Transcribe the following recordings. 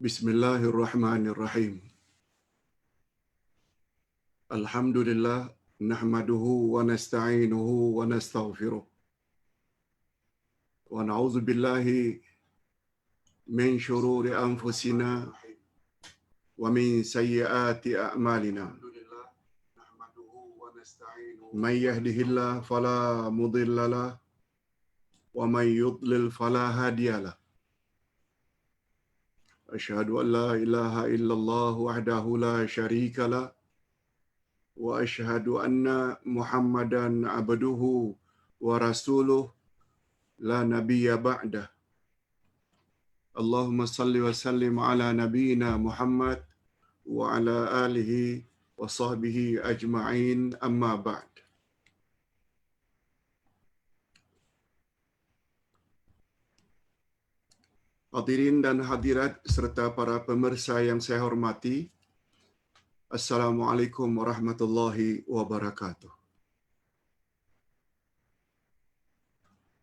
Bismillahirrahmanirrahim. Alhamdulillah nahmaduhu wa nasta'inuhu wa nastaghfiruh. Wa na'udzu billahi min shururi anfusina wa min sayyiati a'malina. Man yahdihillahu fala mudilla lahu wa man yudlil fala hadiya lahu. Asyhadu an la ilaha illallah wahdahu la syarika lahu wa asyhadu anna Muhammadan abduhu wa rasuluh la nabiyya ba'dah. Allahumma salli wa sallim ala nabiyyina Muhammad wa ala alihi wa sahbihi ajma'in, amma ba'd. Hadirin dan hadirat serta para pemirsa yang saya hormati, Assalamualaikum warahmatullahi wabarakatuh.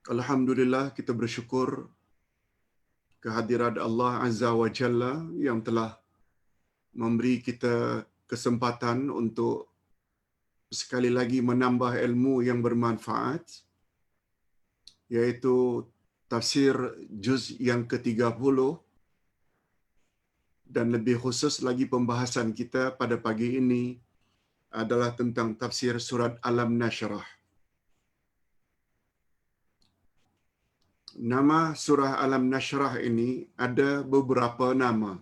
Alhamdulillah, kita bersyukur kehadirat Allah Azza wa Jalla yang telah memberi kita kesempatan untuk sekali lagi menambah ilmu yang bermanfaat, yaitu tafsir juz yang ke-30, dan lebih khusus lagi pembahasan kita pada pagi ini adalah tentang tafsir surat Alam Nashrah. Nama surah Alam Nashrah ini ada beberapa nama.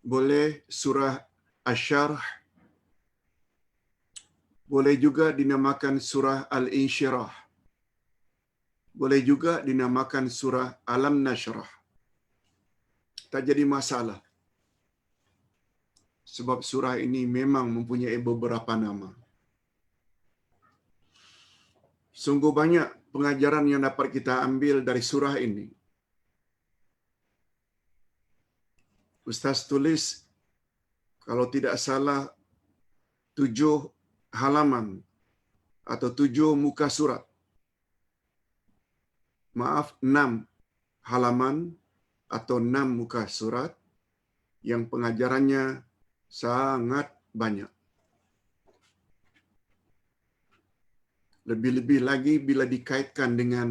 Boleh surah Asy-Syarh, boleh juga dinamakan surah Al-Insyirah, boleh juga dinamakan surah Alam Nashrah. Tak jadi masalah, sebab surah ini memang mempunyai beberapa nama. Sungguh banyak pengajaran yang dapat kita ambil dari surah ini. Ustaz tulis, kalau tidak salah, 7 halaman atau 7 muka surat. Maaf, 6 halaman atau 6 muka surat yang pengajarannya sangat banyak. Lebih-lebih lagi bila dikaitkan dengan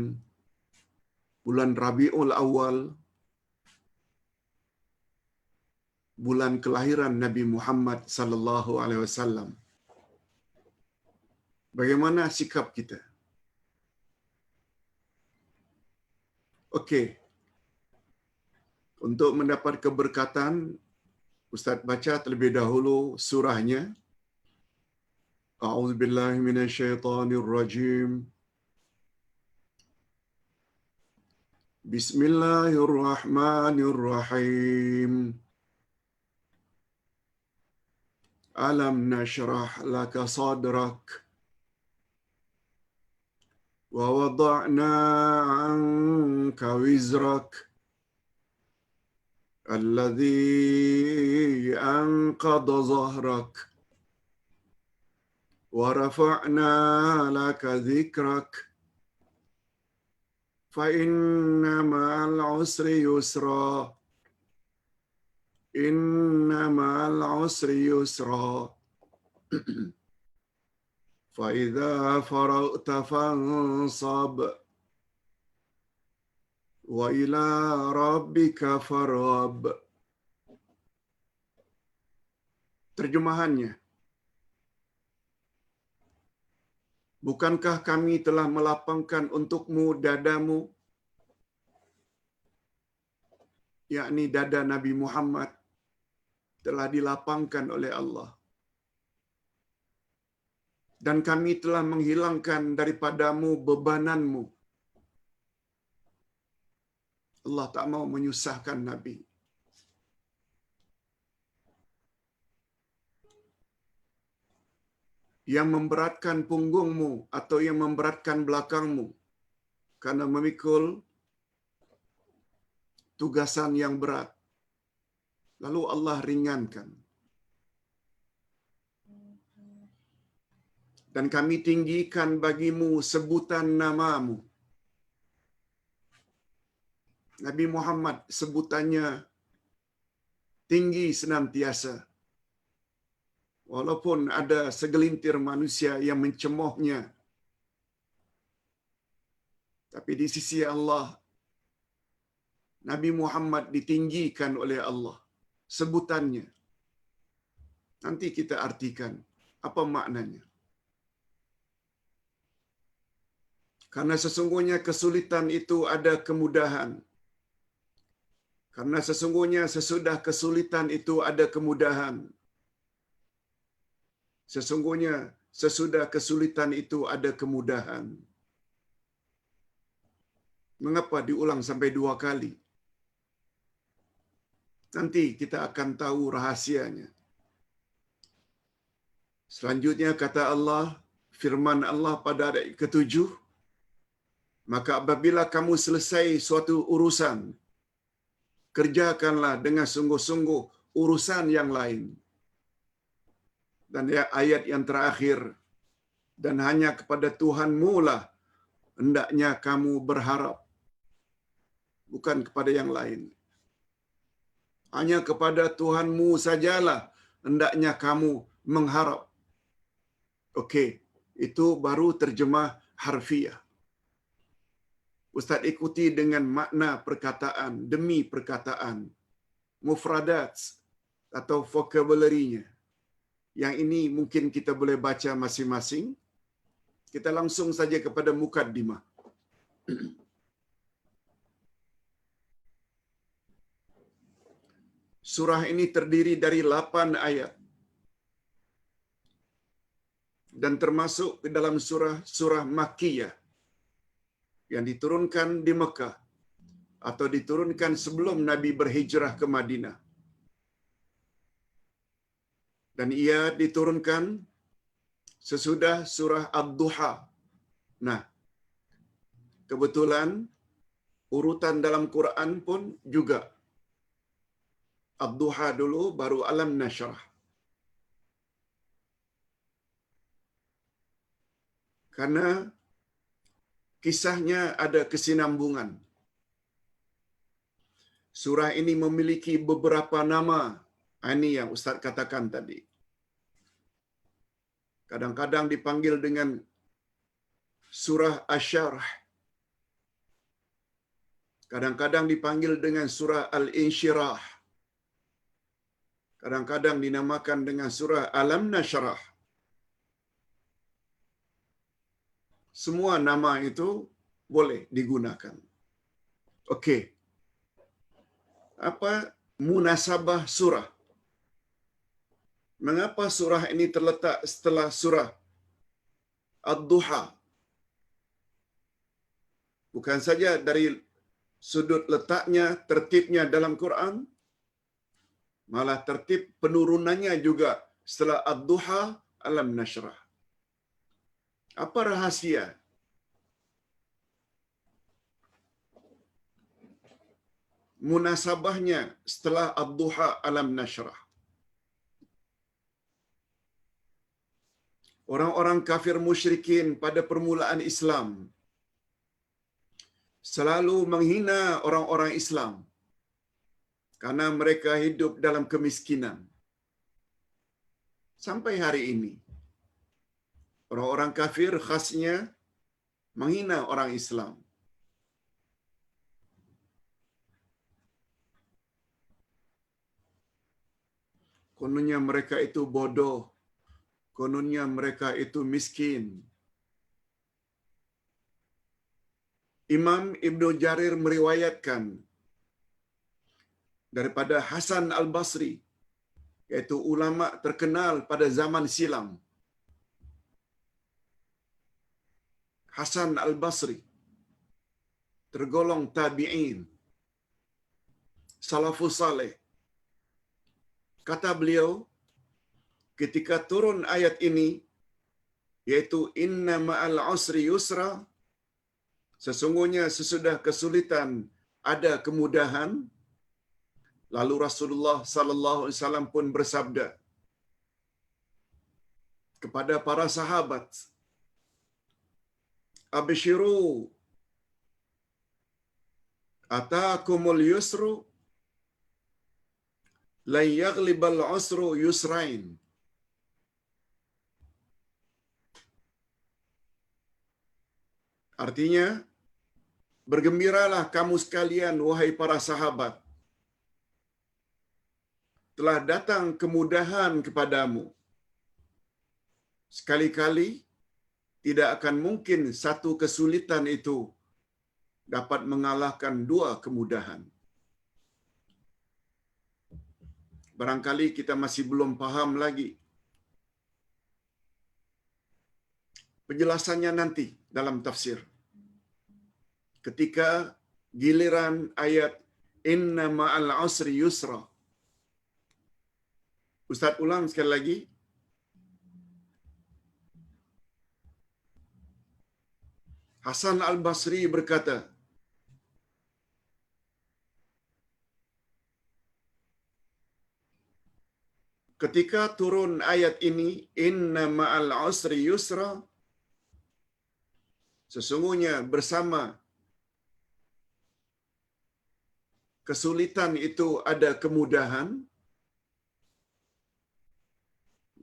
bulan Rabiul Awal, bulan kelahiran Nabi Muhammad sallallahu alaihi wasallam. Bagaimana sikap kita? Okey. Untuk mendapat keberkatan, Ustaz baca terlebih dahulu surahnya. A'udzubillahi minasyaitonirrajim. Bismillahirrahmanirrahim. Alam nashrah laka sadrak wa wada'na 'anka wizrak alladhi anqadha dhahrak wa rafa'na laka dhikrak fa inna ma'al usri yusra inna ma'al usri yusra fa idza faragta fansab wa ila rabbika farghab. Terjemahannya, bukankah kami telah melapangkan untukmu dadamu, yakni dada Nabi Muhammad telah dilapangkan oleh Allah, dan kami telah menghilangkan daripadamu bebananmu. Allah tak mau menyusahkan Nabi. Yang memberatkan punggungmu atau yang memberatkan belakangmu karena memikul tugasan yang berat, lalu Allah ringankan. Dan kami tinggikan bagimu sebutan namamu. Nabi Muhammad sebutannya tinggi senantiasa. Walaupun ada segelintir manusia yang mencemoohnya, tapi di sisi Allah, Nabi Muhammad ditinggikan oleh Allah. Sebutannya. Nanti kita artikan apa maknanya. Karena sesungguhnya kesulitan itu ada kemudahan. Karena sesungguhnya sesudah kesulitan itu ada kemudahan. Sesungguhnya sesudah kesulitan itu ada kemudahan. Mengapa diulang sampai 2 kali? Nanti kita akan tahu rahasianya. Selanjutnya kata Allah, firman Allah pada ayat ke-7, maka apabila kamu selesai suatu urusan, kerjakanlah dengan sungguh-sungguh urusan yang lain. Dan ayat yang terakhir, dan hanya kepada Tuhanmu lah hendaknya kamu berharap, bukan kepada yang lain. Hanya kepada Tuhanmu sajalah hendaknya kamu mengharap. Okey, itu baru terjemah harfiah. Ustaz ikuti dengan makna perkataan demi perkataan, mufradat atau vocabulary-nya. Yang ini mungkin kita boleh baca masing-masing. Kita langsung saja kepada mukaddimah. Surah ini terdiri dari 8 ayat. Dan termasuk ke dalam surah Makkiyah yang diturunkan di Mekah atau diturunkan sebelum Nabi berhijrah ke Madinah. Dan ia diturunkan sesudah surah Ad-Duha. Nah, kebetulan urutan dalam Quran pun juga Ad-Duha dulu baru Alam Nashrah. Karena kisahnya ada kesinambungan. Surah ini memiliki beberapa nama. Ini yang Ustaz katakan tadi. Kadang-kadang dipanggil dengan surah Asy-Syarh. Kadang-kadang dipanggil dengan surah Al-Insyirah. Kadang-kadang dinamakan dengan surah Alam Nashrah. Semua nama itu boleh digunakan. Okey. Apa munasabah surah? Mengapa surah ini terletak setelah surah Ad-Duha? Bukan saja dari sudut letaknya, tertibnya dalam Quran, malah tertib penurunannya juga setelah Ad-Duha, Alam Nashrah. Apa rahasia? Munasabahnya setelah Ad-Duha, Alam Nashrah. Orang-orang kafir musyrikin pada permulaan Islam selalu menghina orang-orang Islam karena mereka hidup dalam kemiskinan. Sampai hari ini, orang-orang kafir khasnya menghina orang Islam. Kononnya mereka itu bodoh. Kononnya mereka itu miskin. Imam Ibnu Jarir meriwayatkan daripada Hasan Al-Basri, yaitu ulama terkenal pada zaman silam. Hasan Al-Basri tergolong tabi'in, salafus saleh. Kata beliau, ketika turun ayat ini, yaitu inna ma'al usri yusra, sesungguhnya sesudah kesulitan ada kemudahan, lalu Rasulullah sallallahu alaihi wasallam pun bersabda kepada para sahabat, abshiru atakumul yusru, la yaghlibal usru yusrain. Artinya, bergembiralah kamu sekalian wahai para sahabat, telah datang kemudahan kepadamu. Sekali-kali tidak akan mungkin satu kesulitan itu dapat mengalahkan dua kemudahan. Barangkali kita masih belum paham lagi. Penjelasannya nanti dalam tafsir. Ketika giliran ayat inna ma'al usri yusra. Ustaz ulang sekali lagi. Hasan al-Basri berkata, ketika turun ayat ini, inna ma'al usri yusra, sesungguhnya bersama kesulitan itu ada kemudahan.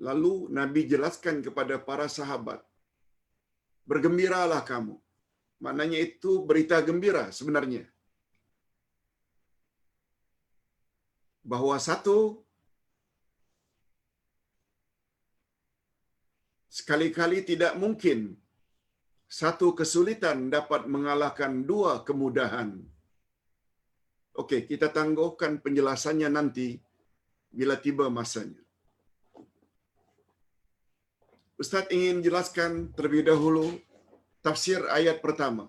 Lalu Nabi jelaskan kepada para sahabat, bergembiralah kamu. Maknanya itu berita gembira sebenarnya. Bahwa satu, sekali-kali tidak mungkin satu kesulitan dapat mengalahkan dua kemudahan. Okey, kita tangguhkan penjelasannya nanti bila tiba masanya. Ustaz ingin jelaskan terlebih dahulu tafsir ayat pertama.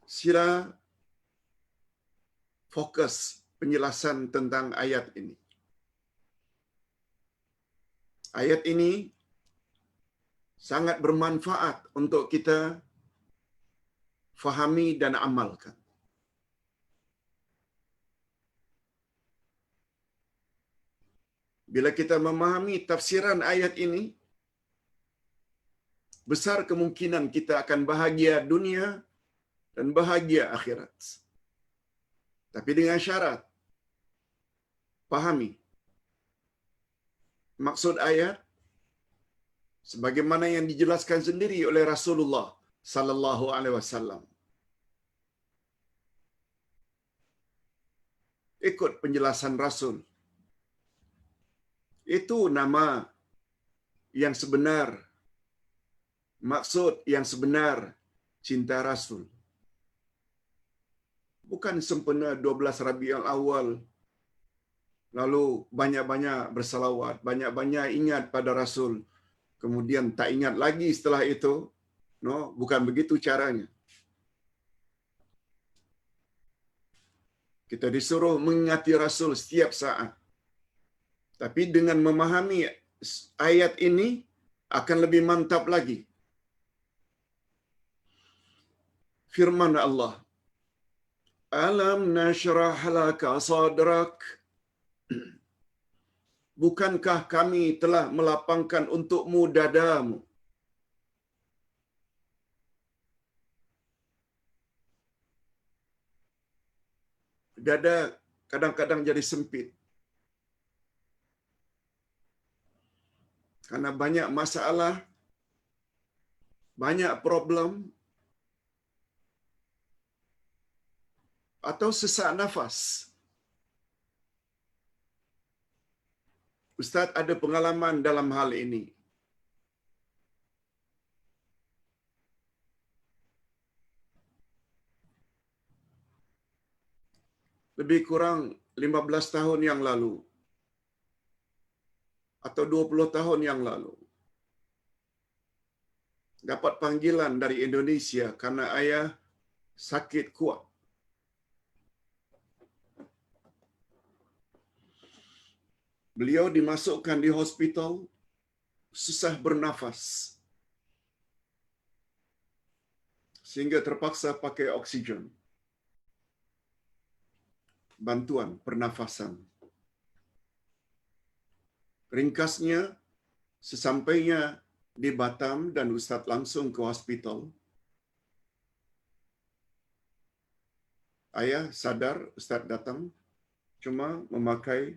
Sila fokus penjelasan tentang ayat ini. Ayat ini sangat bermanfaat untuk kita fahami dan amalkan. Bila kita memahami tafsiran ayat ini, besar kemungkinan kita akan bahagia dunia dan bahagia akhirat. Tapi dengan syarat, pahami maksud ayat sebagaimana yang dijelaskan sendiri oleh Rasulullah sallallahu alaihi wasallam. Ikut penjelasan Rasul. Itu nama yang sebenar, maksud yang sebenar cinta Rasul. Bukan sempena 12 Rabiul Awal, lalu banyak-banyak bersalawat, banyak-banyak ingat pada Rasul, kemudian tak ingat lagi setelah itu. No, bukan begitu caranya. Kita disuruh mengingati Rasul setiap saat. Tapi dengan memahami ayat ini akan lebih mantap lagi. Firman Allah, alam nashrah laka sadrak. Bukankah kami telah melapangkan untukmu dadamu? Dada kadang-kadang jadi sempit. Karena banyak masalah, banyak problem, atau sesak nafas. Ustaz ada pengalaman dalam hal ini. Lebih kurang 15 tahun yang lalu, atau 20 tahun yang lalu, dapat panggilan dari Indonesia karena ayah sakit kuat. Beliau dimasukkan di hospital, susah bernafas, sehingga terpaksa pakai oksigen, bantuan pernafasan. Ringkasnya, sesampainya di Batam dan Ustaz langsung ke hospital, Ayah sadar Ustaz datang cuma memakai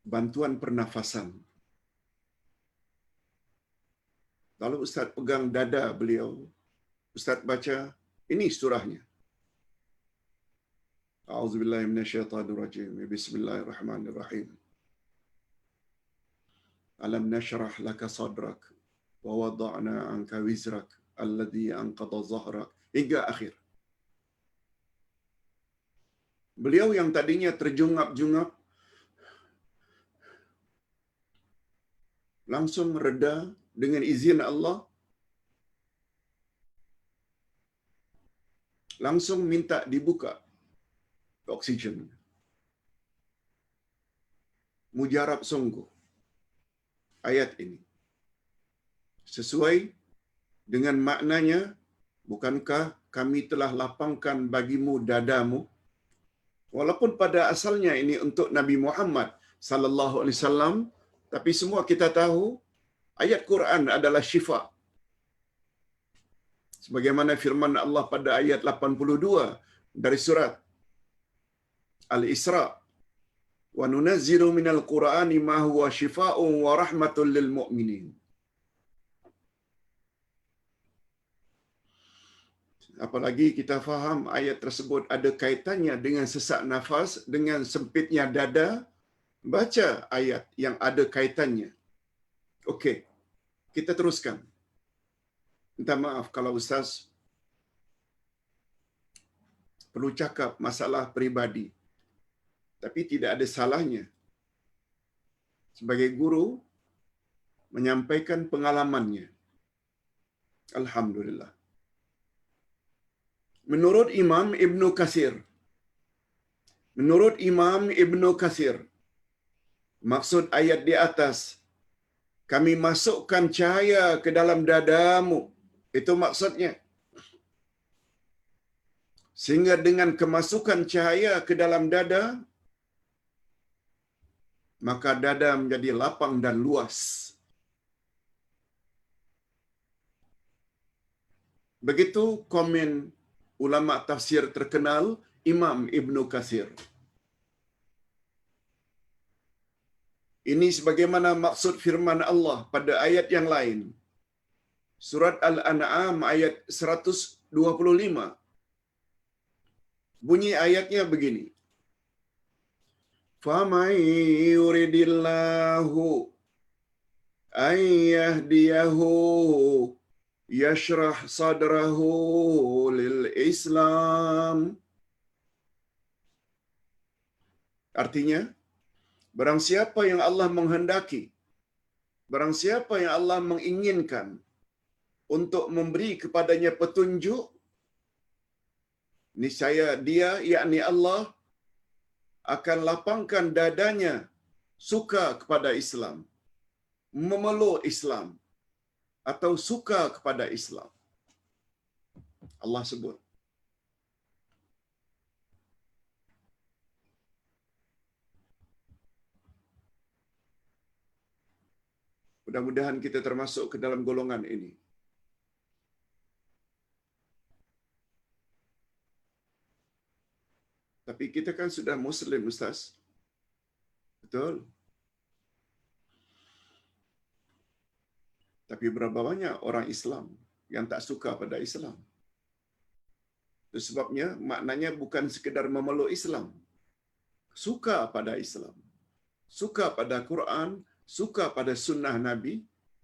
bantuan pernafasan. Lalu Ustaz pegang dada beliau. Ustaz baca, ini surahnya. A'udzubillahi minasyaitonirrajim. Bismillahirrahmanirrahim. Alam nashrah laka sadrak wa wada'na anka wizrak alladhi anqadha dhahrak, hingga akhir. Beliau yang tadinya terjungap-jungap langsung reda dengan izin Allah, langsung minta dibuka oksigen. Mujarab sungguh ayat ini. Sesuai dengan maknanya, bukankah kami telah lapangkan bagimu dadamu? Walaupun pada asalnya ini untuk Nabi Muhammad sallallahu alaihi wasallam, tapi semua kita tahu ayat Quran adalah syifa. Sebagaimana firman Allah pada ayat 82 dari surat Al-Isra, wa nunazzilu minal Qur'ani ma huwa syifaa'un wa rahmatun lil mu'minin. Apalagi kita faham ayat tersebut ada kaitannya dengan sesak nafas, dengan sempitnya dada, baca ayat yang ada kaitannya. Okey, kita teruskan. Minta maaf kalau Ustaz perlu cakap masalah peribadi. Tapi tidak ada salahnya sebagai guru menyampaikan pengalamannya. Alhamdulillah. Menurut Imam Ibnu Katsir, maksud ayat di atas, kami masukkan cahaya ke dalam dadamu. Itu maksudnya. Sehingga dengan kemasukan cahaya ke dalam dada, maka dada menjadi lapang dan luas. Begitu komen ulama tafsir terkenal Imam Ibnu Katsir. Ini sebagaimana maksud firman Allah pada ayat yang lain. Surat Al-An'am ayat 125. Bunyi ayatnya begini. فَمَنْ يُرِدِ اللَّهُ أَنْ يَهْدِيَهُ يَشْرَحْ صَدْرَهُ لِلْإِسْلَامِ. Artinya, barang siapa yang Allah menghendaki, barang siapa yang Allah menginginkan untuk memberi kepadanya petunjuk, niscaya dia, yakni Allah, akan lapangkan dadanya suka kepada Islam, memeluk Islam, atau suka kepada Islam. Allah sebut. Mudah-mudahan kita termasuk ke dalam golongan ini. Tapi kita kan sudah Muslim, Ustaz. Betul. Tapi berapa banyak orang Islam yang tak suka pada Islam? Itu sebabnya maknanya bukan sekedar memeluk Islam. Suka pada Islam. Suka pada Quran, suka pada sunnah Nabi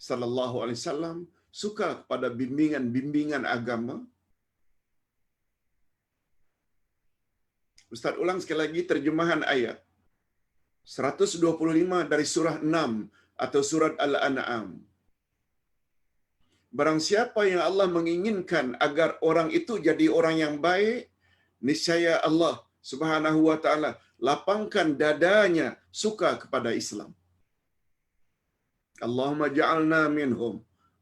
sallallahu alaihi wasallam, suka kepada bimbingan-bimbingan agama. Ustaz ulang sekali lagi terjemahan ayat 125 dari surah 6 atau surat Al-An'am. Barang siapa yang Allah menginginkan agar orang itu jadi orang yang baik, niscaya Allah Subhanahu wa taala lapangkan dadanya suka kepada Islam. Allahumma ja'alna minhum.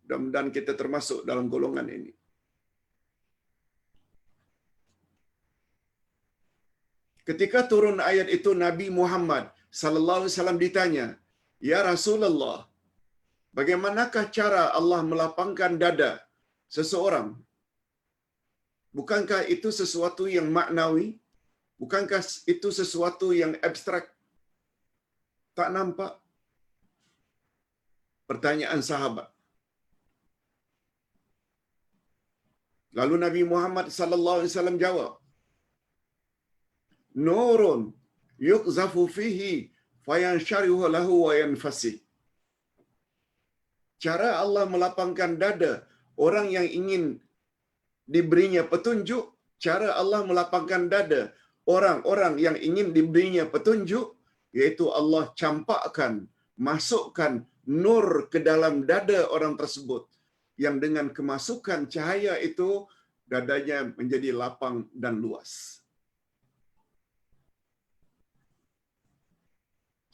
Mudah-mudahan kita termasuk dalam golongan ini. Ketika turun ayat itu, Nabi Muhammad sallallahu alaihi wasallam ditanya, "Ya Rasulullah, bagaimanakah cara Allah melapangkan dada seseorang, bukankah itu sesuatu yang maknawi? Bukankah itu sesuatu yang abstrak? Tak nampak? Pertanyaan sahabat. Lalu Nabi Muhammad sallallahu alaihi wasallam jawab, "Nurun yuqzafu fihi fayansharihu lahu wa yanfasih." Cara Allah melapangkan dada orang yang ingin diberinya petunjuk, cara Allah melapangkan dada orang-orang yang ingin diberinya petunjuk, yaitu Allah campakkan, masukkan nur ke dalam dada orang tersebut, yang dengan kemasukan cahaya itu dadanya menjadi lapang dan luas.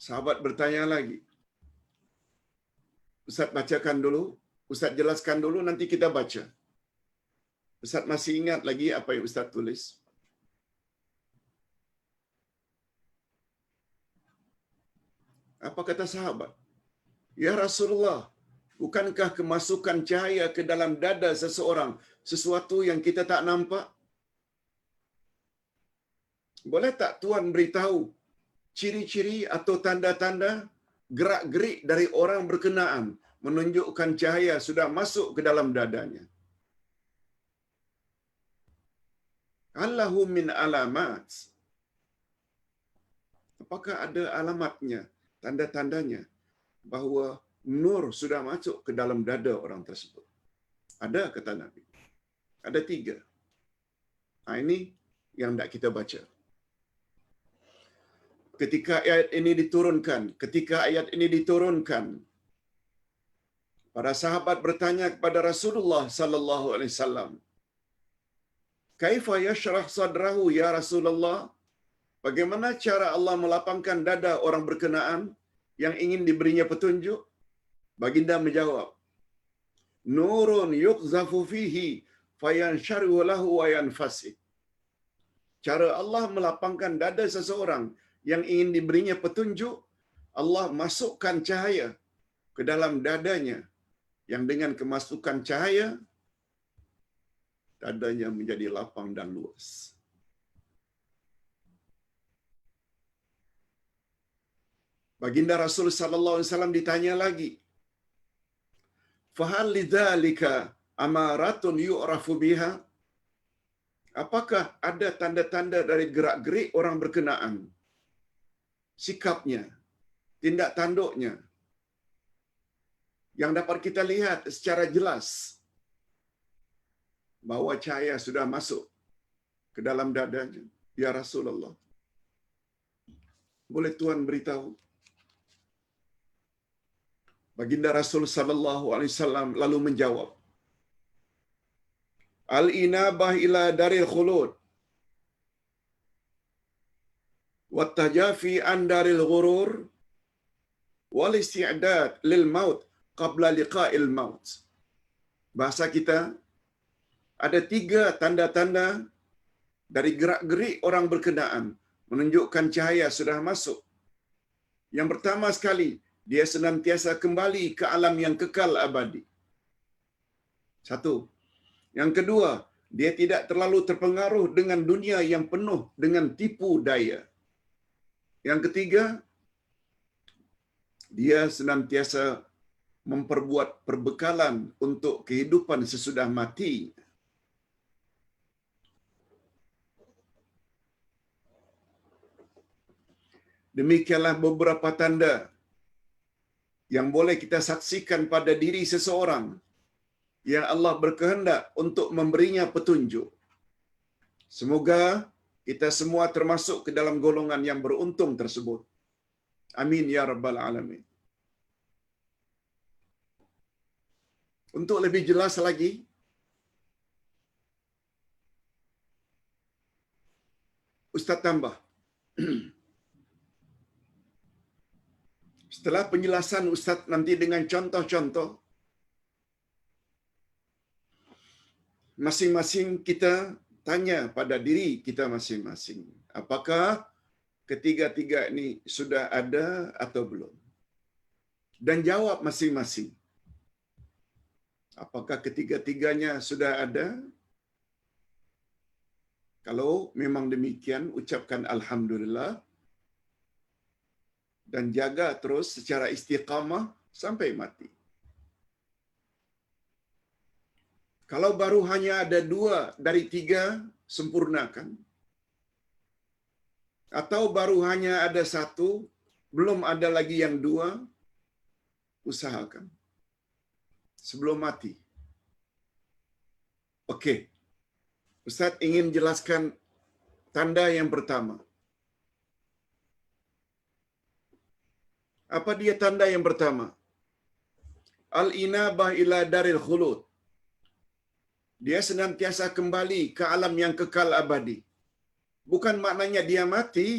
Sahabat bertanya lagi, "Ustaz bacakan dulu, Ustaz jelaskan dulu, nanti kita baca." Ustaz masih ingat lagi apa yang Ustaz tulis? Apa kata sahabat? "Ya Rasulullah, bukankah kemasukan cahaya ke dalam dada seseorang sesuatu yang kita tak nampak? Boleh tak Tuan beritahu ciri-ciri atau tanda-tanda gerak-gerik dari orang berkenaan menunjukkan cahaya sudah masuk ke dalam dadanya? Allahu min alamat." Apakah ada alamatnya, tanda-tandanya bahawa nur sudah masuk ke dalam dada orang tersebut? Ada, kata Nabi. Ada 3. Ini yang hendak kita baca. Ketika ayat ini diturunkan, para sahabat bertanya kepada Rasulullah sallallahu alaihi wasallam, "Kaifa yashrah sadrahu ya Rasulullah?" Bagaimana cara Allah melapangkan dada orang berkenaan yang ingin diberinya petunjuk? Baginda menjawab, "Nurun yuqzafu fihi fayansharihu lahu wa yanfasih." Cara Allah melapangkan dada seseorang yang ingin diberinya petunjuk, Allah masukkan cahaya ke dalam dadanya, yang dengan kemasukan cahaya, dadanya menjadi lapang dan luas. Baginda Rasul sallallahu alaihi wasallam ditanya lagi, "Fahal lidzalika amaratun yu'rafu biha?" Apakah ada tanda-tanda dari gerak-gerik orang berkenaan, sikapnya, tindak tanduknya, yang dapat kita lihat secara jelas bahawa cahaya sudah masuk ke dalam dadanya? Ya Rasulullah, boleh Tuan beritahu? Baginda Rasul sallallahu alaihi wasallam lalu menjawab, "Al-inabah ila daril khulud wa tajafi an daril ghurur wal isti'dad lil maut qabla liqa'il maut." Bahasa kita, ada 3 tanda-tanda dari gerak-gerik orang berkenaan menunjukkan cahaya sudah masuk. Yang pertama sekali, dia senantiasa kembali ke alam yang kekal abadi. 1. Yang kedua, dia tidak terlalu terpengaruh dengan dunia yang penuh dengan tipu daya. Yang ketiga, dia senantiasa memperbuat perbekalan untuk kehidupan sesudah mati. Demikianlah beberapa tanda yang boleh kita saksikan pada diri seseorang yang Allah berkehendak untuk memberinya petunjuk. Semoga kita semua termasuk ke dalam golongan yang beruntung tersebut. Amin ya rabbal alamin. Untuk lebih jelas lagi, Ustaz tambah. Setelah penjelasan Ustaz nanti dengan contoh-contoh, masing-masing kita tanya pada diri kita masing-masing, apakah ketiga-tiga ini sudah ada atau belum? Dan jawab masing-masing. Apakah ketiga-tiganya sudah ada? Kalau memang demikian, ucapkan Alhamdulillah dan jaga terus secara istiqamah sampai mati. Kalau baru hanya ada 2 dari 3, sempurnakan. Atau baru hanya ada 1, belum ada lagi yang 2, usahakan sebelum mati. Okey, Ustaz ingin jelaskan tanda yang pertama. Apa dia tanda yang pertama? Al-inabah ila daril khulud. Dia senantiasa kembali ke alam yang kekal abadi. Bukan maknanya dia mati.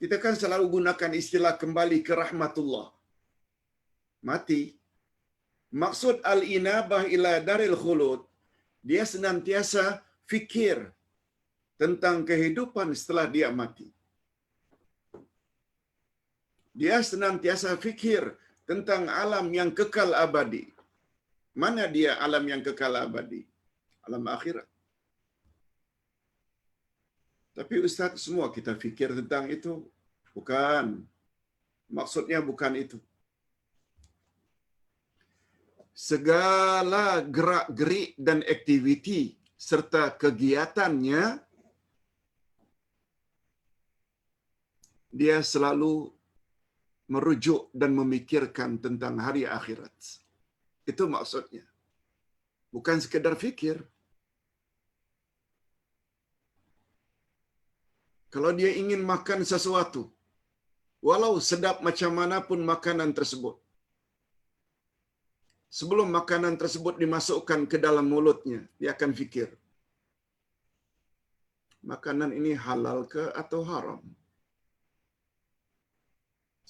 Kita kan selalu gunakan istilah kembali ke rahmatullah. Mati. Maksud al-inabah ila daril khulud, dia senantiasa fikir tentang kehidupan setelah dia mati. Dia senantiasa fikir tentang alam yang kekal abadi. Mana dia alam yang kekal abadi? Alam akhirat. Tapi Ustaz, semua kita fikir tentang itu. Bukan. Maksudnya bukan itu. Segala gerak-gerik dan aktiviti serta kegiatannya, dia selalu merujuk dan memikirkan tentang hari akhirat. Itu maksudnya. Bukan sekedar fikir. Kalau dia ingin makan sesuatu, walau sedap macam mana pun makanan tersebut, sebelum makanan tersebut dimasukkan ke dalam mulutnya, dia akan fikir, makanan ini halal ke atau haram?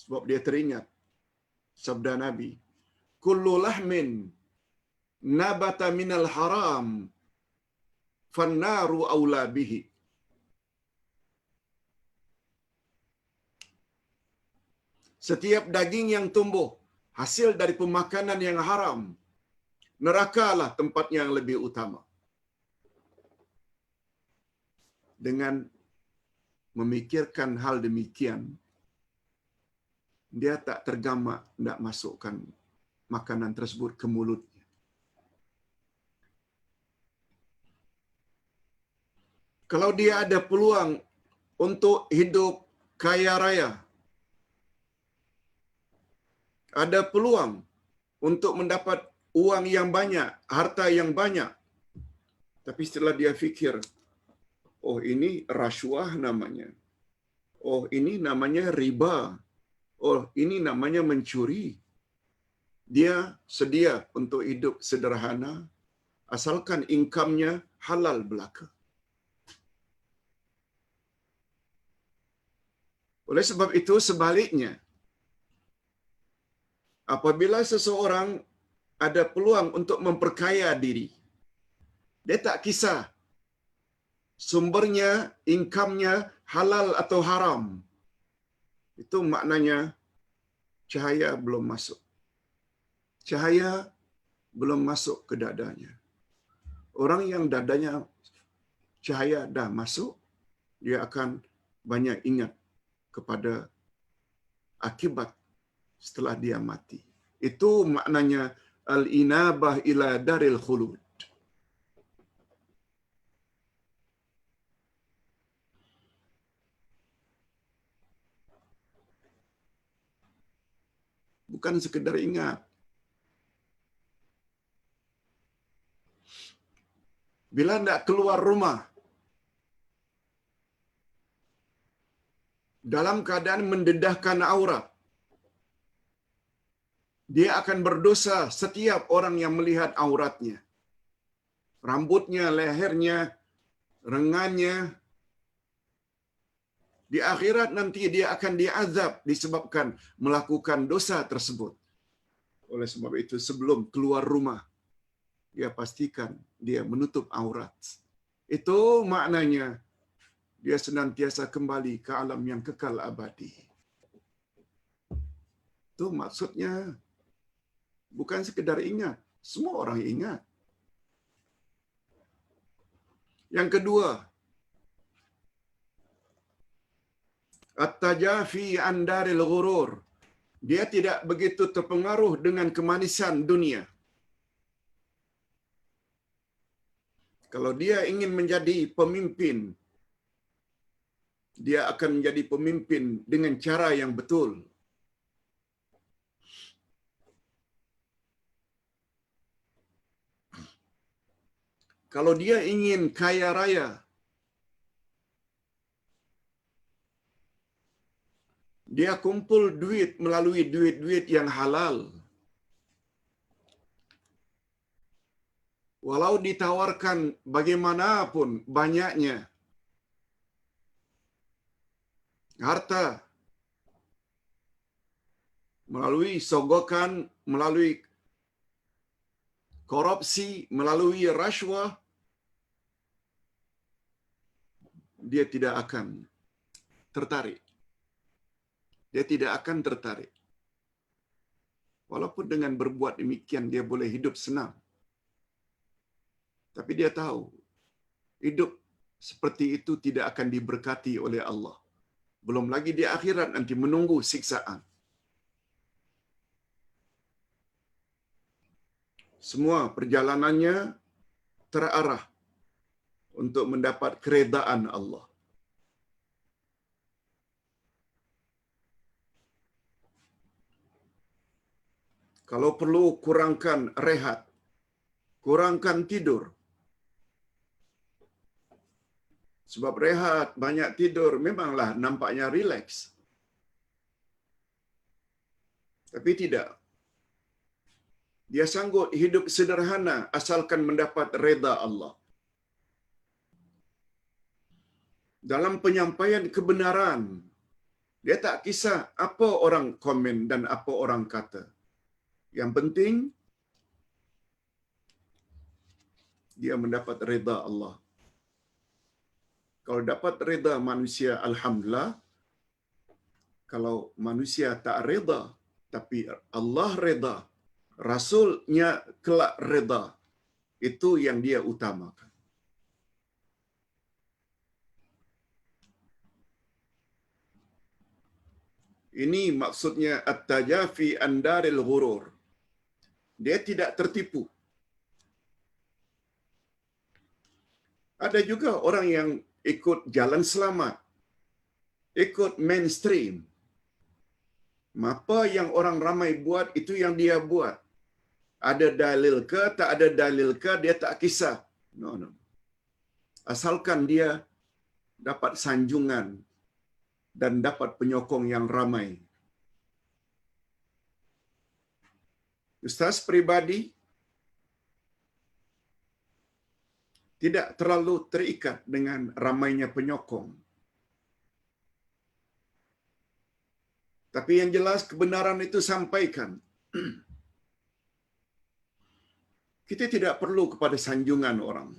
Sebab dia teringat sabda Nabi, kullu lahmin nabata minal haram fannaru aula bihi. Setiap daging yang tumbuh hasil dari pemakanan yang haram, nerakalah tempatnya yang lebih utama. Dengan memikirkan hal demikian, dia tak tergamak nak masukkan makanan tersebut ke mulutnya. Kalau dia ada peluang untuk hidup kaya raya, ada peluang untuk mendapat uang yang banyak, harta yang banyak, tapi setelah dia fikir, oh ini rasuah namanya, oh ini namanya riba, oh ini namanya mencuri, dia sedia untuk hidup sederhana asalkan income-nya halal belaka. Oleh sebab itu sebaliknya, apabila seseorang ada peluang untuk memperkaya diri, dia tak kisah sumbernya, income-nya halal atau haram. Itu maknanya cahaya belum masuk. Cahaya belum masuk ke dadanya. Orang yang dadanya cahaya dah masuk, dia akan banyak ingat kepada akibat setelah dia mati. Itu maknanya al-inabah ila daril khulud. Bukan sekedar ingat. Bila nak keluar rumah dalam keadaan mendedahkan aurat, dia akan berdosa setiap orang yang melihat auratnya. Rambutnya, lehernya, lengannya. Di akhirat nanti dia akan diazab disebabkan melakukan dosa tersebut. Oleh sebab itu sebelum keluar rumah, dia pastikan dia menutup aurat. Itu maknanya dia senantiasa kembali ke alam yang kekal abadi. Itu maksudnya bukan sekedar ingat, semua orang ingat. Yang kedua, at-tajafi an daril ghurur. Dia tidak begitu terpengaruh dengan kemanisan dunia. Kalau dia ingin menjadi pemimpin, dia akan menjadi pemimpin dengan cara yang betul. Kalau dia ingin kaya raya, dia kumpul duit melalui duit-duit yang halal. Walau ditawarkan bagaimanapun banyaknya harta, melalui sogokan, melalui korupsi, melalui rashwah, dia tidak akan tertarik. Dia tidak akan tertarik. Walaupun dengan berbuat demikian dia boleh hidup senang. Tapi dia tahu, hidup seperti itu tidak akan diberkati oleh Allah. Belum lagi di akhirat nanti menunggu siksaan. Semua perjalanannya terarah untuk mendapat keredaan Allah. Kalau perlu kurangkan rehat, kurangkan tidur. Sebab rehat, banyak tidur, memanglah nampaknya rileks. Tapi tidak. Dia sanggup hidup sederhana asalkan mendapat reda Allah. Dalam penyampaian kebenaran, dia tak kisah apa orang komen dan apa orang kata. Yang penting, dia mendapat reda Allah. Kalau dapat reda manusia, alhamdulillah. Kalau manusia tak reda, tapi Allah reda, Rasulnya kelak reda, itu yang dia utamakan. Ini maksudnya at-tajafi an daril ghurur. Dia tidak tertipu. Ada juga orang yang ikut jalan selamat, ikut mainstream. Apa yang orang ramai buat, itu yang dia buat. Ada dalil ke, tak ada dalil ke, dia tak kisah. No. Asalkan dia dapat sanjungan dan dapat penyokong yang ramai. Ustaz pribadi tidak terlalu terikat dengan ramainya penyokong. Tapi yang jelas kebenaran itu sampaikan. Kita tidak perlu kepada sanjungan orang.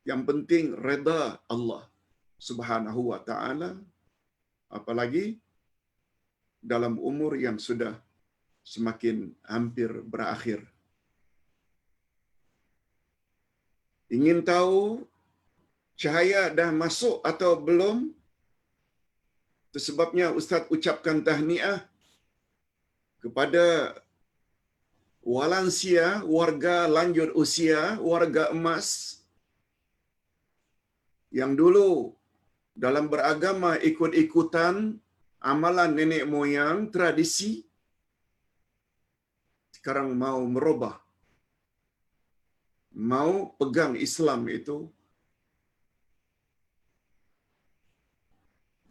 Yang penting reda Allah Subhanahu wa taala, apalagi dalam umur yang sudah semakin hampir berakhir. Ingin tahu cahaya dah masuk atau belum? Itu sebabnya Ustaz ucapkan tahniah kepada walansia, warga lanjut usia, warga emas yang dulu dalam beragama ikut-ikutan amalan nenek moyang, tradisi, sekarang mau merubah. Mau pegang Islam itu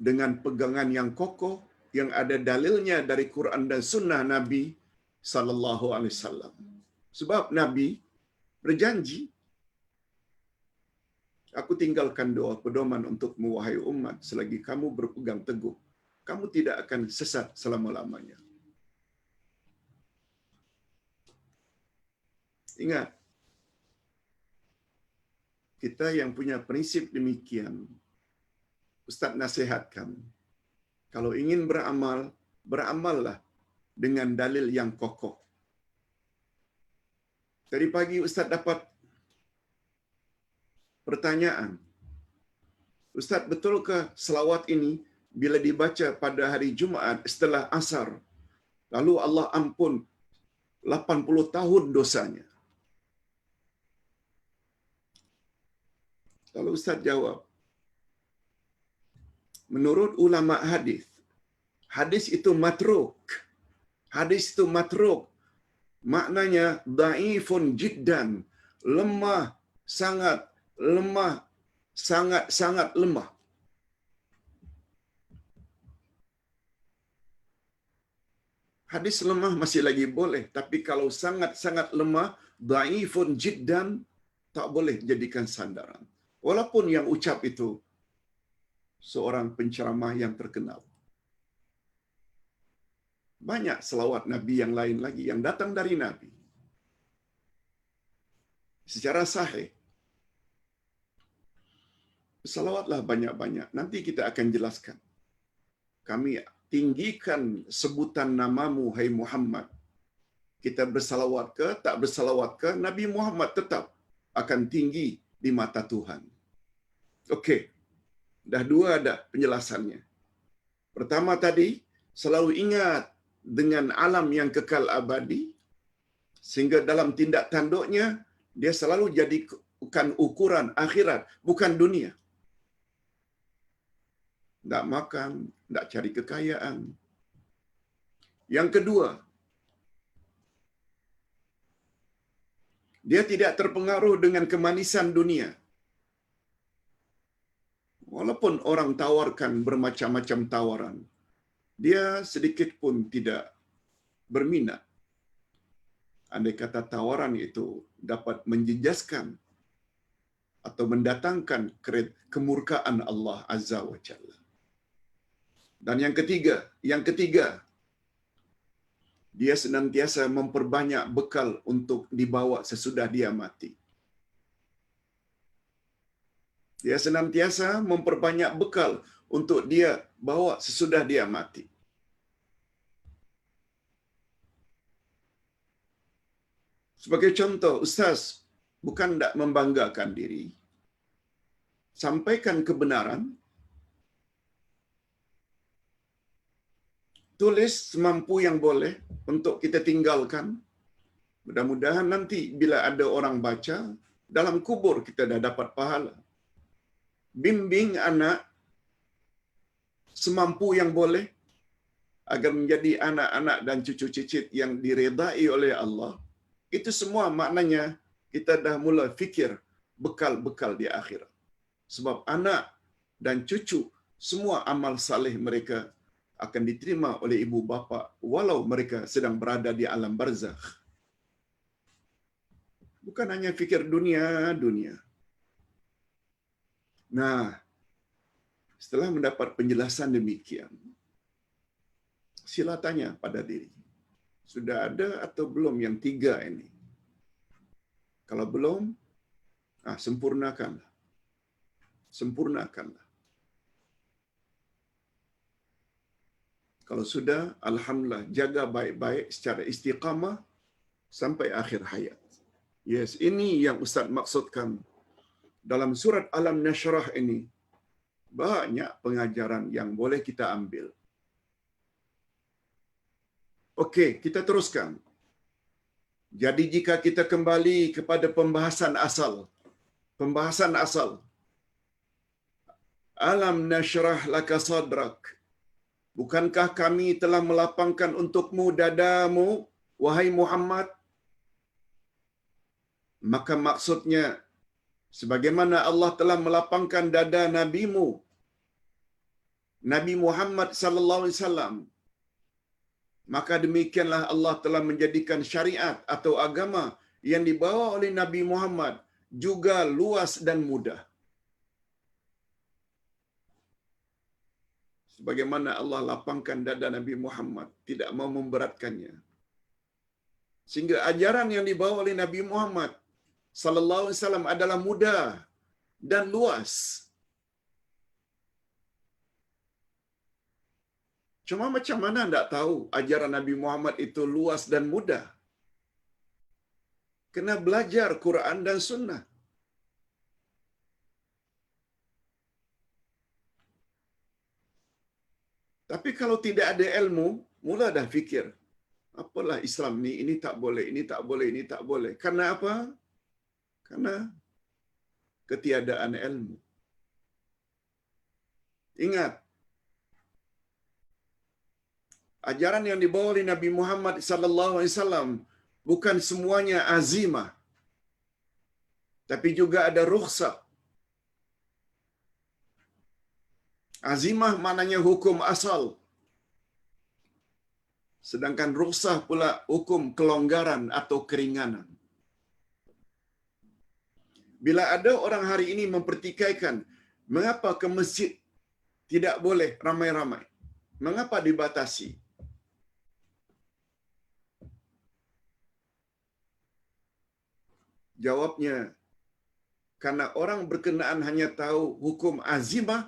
dengan pegangan yang kokoh, yang ada dalilnya dari Quran dan Sunnah Nabi sallallahu alaihi wasallam. Sebab Nabi berjanji, aku tinggalkan doa pedoman untukmu wahai umat, selagi kamu berpegang teguh, kamu tidak akan sesat selama-lamanya. Ingat, kita yang punya prinsip demikian, Ustaz nasihatkan, kalau ingin beramal, beramallah dengan dalil yang kokoh. Tadi pagi Ustaz dapat pertanyaan. Ustaz, betulkah selawat ini bila dibaca pada hari Jumaat setelah asar, lalu Allah ampun 80 tahun dosanya? Kalau Ustaz jawab, menurut ulama hadis, hadis itu matruk. Hadis itu matruk. Maknanya dhaifun jiddan, lemah, sangat lemah, sangat lemah. Hadis lemah masih lagi boleh, tapi kalau sangat lemah, dhaifun jiddan, tak boleh jadikan sandaran. Walaupun yang ucap itu seorang penceramah yang terkenal. Banyak selawat Nabi yang lain lagi yang datang dari Nabi secara sahih. Salawatlah banyak-banyak. Nanti kita akan jelaskan. Kami tinggikan sebutan namamu, hai Muhammad. Kita bersalawat ke, tak bersalawat ke, Nabi Muhammad tetap akan tinggi di mata Tuhan. Okey. Dah dua dah penjelasannya. Pertama tadi, selalu ingat dengan alam yang kekal abadi, sehingga dalam tindak tanduknya, dia selalu jadikan ukuran akhirat, bukan dunia. Tak makan, tak cari kekayaan. Yang kedua, dia tidak terpengaruh dengan kemanisan dunia. Walaupun orang tawarkan bermacam-macam tawaran, dia sedikit pun tidak berminat. Andai kata tawaran itu dapat menjejaskan atau mendatangkan kemurkaan Allah Azza wa Jalla. Dan yang ketiga, dia senantiasa memperbanyak bekal untuk dibawa sesudah dia mati. Dia senantiasa memperbanyak bekal untuk dia bawa sesudah dia mati. Sebagai contoh, Ustaz bukan tak membanggakan diri. Sampaikan kebenaran, tulis semampu yang boleh untuk kita tinggalkan. Mudah-mudahan nanti bila ada orang baca, dalam kubur kita dah dapat pahala. Bimbing anak semampu yang boleh agar menjadi anak-anak dan cucu cicit yang diredai oleh Allah. Itu semua maknanya kita dah mula fikir bekal-bekal di akhirat. Sebab anak dan cucu semua amal saleh mereka akan diterima oleh ibu bapa walau mereka sedang berada di alam barzakh. Bukan hanya fikir dunia. Nah, setelah mendapat penjelasan demikian, sila tanya pada diri. Sudah ada atau belum yang tiga ini? Kalau belum, sempurnakanlah. Kalau sudah, alhamdulillah, jaga baik-baik secara istiqamah sampai akhir hayat. Yes, ini yang Ustaz maksudkan. Dalam surat Alam Nashrah ini, banyak pengajaran yang boleh kita ambil. Okey, kita teruskan. Jadi jika kita kembali kepada pembahasan asal. Alam nashrah laka sadrak. Bukankah kami telah melapangkan untukmu dadamu, wahai Muhammad? Maka maksudnya, sebagaimana Allah telah melapangkan dada nabimu, Nabi Muhammad sallallahu alaihi wasallam, maka demikianlah Allah telah menjadikan syariat atau agama yang dibawa oleh Nabi Muhammad juga luas dan mudah. Sebagaimana Allah lapangkan dada Nabi Muhammad, tidak mau memberatkannya. Sehingga ajaran yang dibawa oleh Nabi Muhammad sallallahu alaihi wasallam adalah mudah dan luas. Cuma macam mana tidak tahu ajaran Nabi Muhammad itu luas dan mudah? Kena belajar Quran dan Sunnah. Tapi kalau tidak ada ilmu, mula dah fikir, apalah Islam ni, ini tak boleh, ini tak boleh, ini tak boleh. Karena apa? Karena ketiadaan ilmu. Ingat, ajaran yang dibawa oleh Nabi Muhammad sallallahu alaihi wasallam bukan semuanya azimah, tapi juga ada rukhsah. Azimah maknanya hukum asal. Sedangkan rukhsah pula hukum kelonggaran atau keringanan. Bila ada orang hari ini mempertikaikan, mengapa ke masjid tidak boleh ramai-ramai? Mengapa dibatasi? Jawabnya, karena orang berkenaan hanya tahu hukum azimah,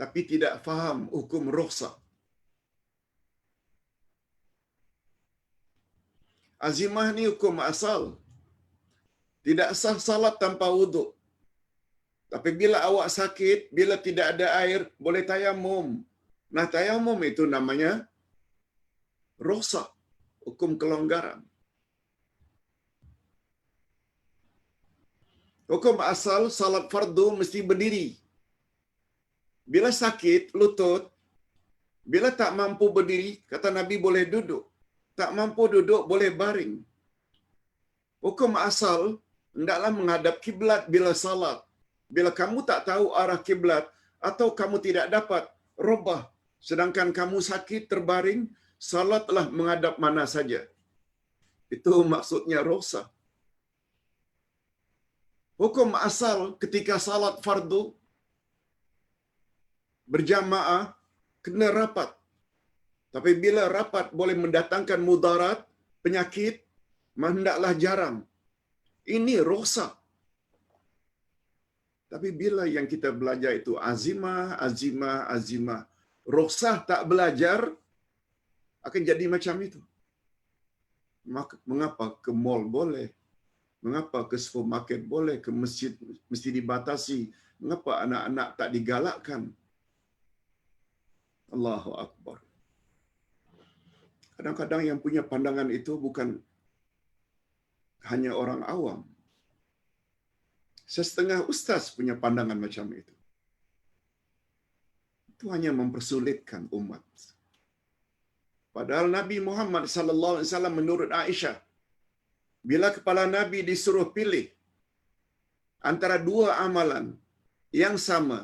tapi tidak faham hukum rukhsah. Azimah ni hukum asal. Tidak sah salat tanpa wuduk. Tapi bila awak sakit, bila tidak ada air, boleh tayamum. Nah, tayamum itu namanya rukhsah, hukum kelonggaran. Hukum asal, salat fardu mesti berdiri. Bila sakit lutut, bila tak mampu berdiri, kata Nabi boleh duduk. Tak mampu duduk, boleh baring. Hukum asal, hendaklah menghadap kiblat bila salat. Bila kamu tak tahu arah kiblat atau kamu tidak dapat rubah, sedangkan kamu sakit terbaring, salatlah menghadap mana saja. Itu maksudnya rukhsah. Hukum asal ketika salat fardu berjamaah kena rapat. Tapi bila rapat boleh mendatangkan mudarat, penyakit, hendaklah jarang. Ini rukhsah. Tapi bila yang kita belajar itu azimah, azimah, azimah, rukhsah tak belajar, akan jadi macam itu. Mengapa ke mall boleh? Mengapa ke supermarket boleh? Ke masjid mesti dibatasi? Mengapa anak-anak tak digalakkan? Allahu Akbar. Kadang-kadang yang punya pandangan itu bukan hanya orang awam. Setengah ustaz punya pandangan macam itu. Itu hanya mempersulitkan umat. Padahal Nabi Muhammad sallallahu alaihi wasallam menurut Aisyah, bila kepala Nabi disuruh pilih antara dua amalan yang sama,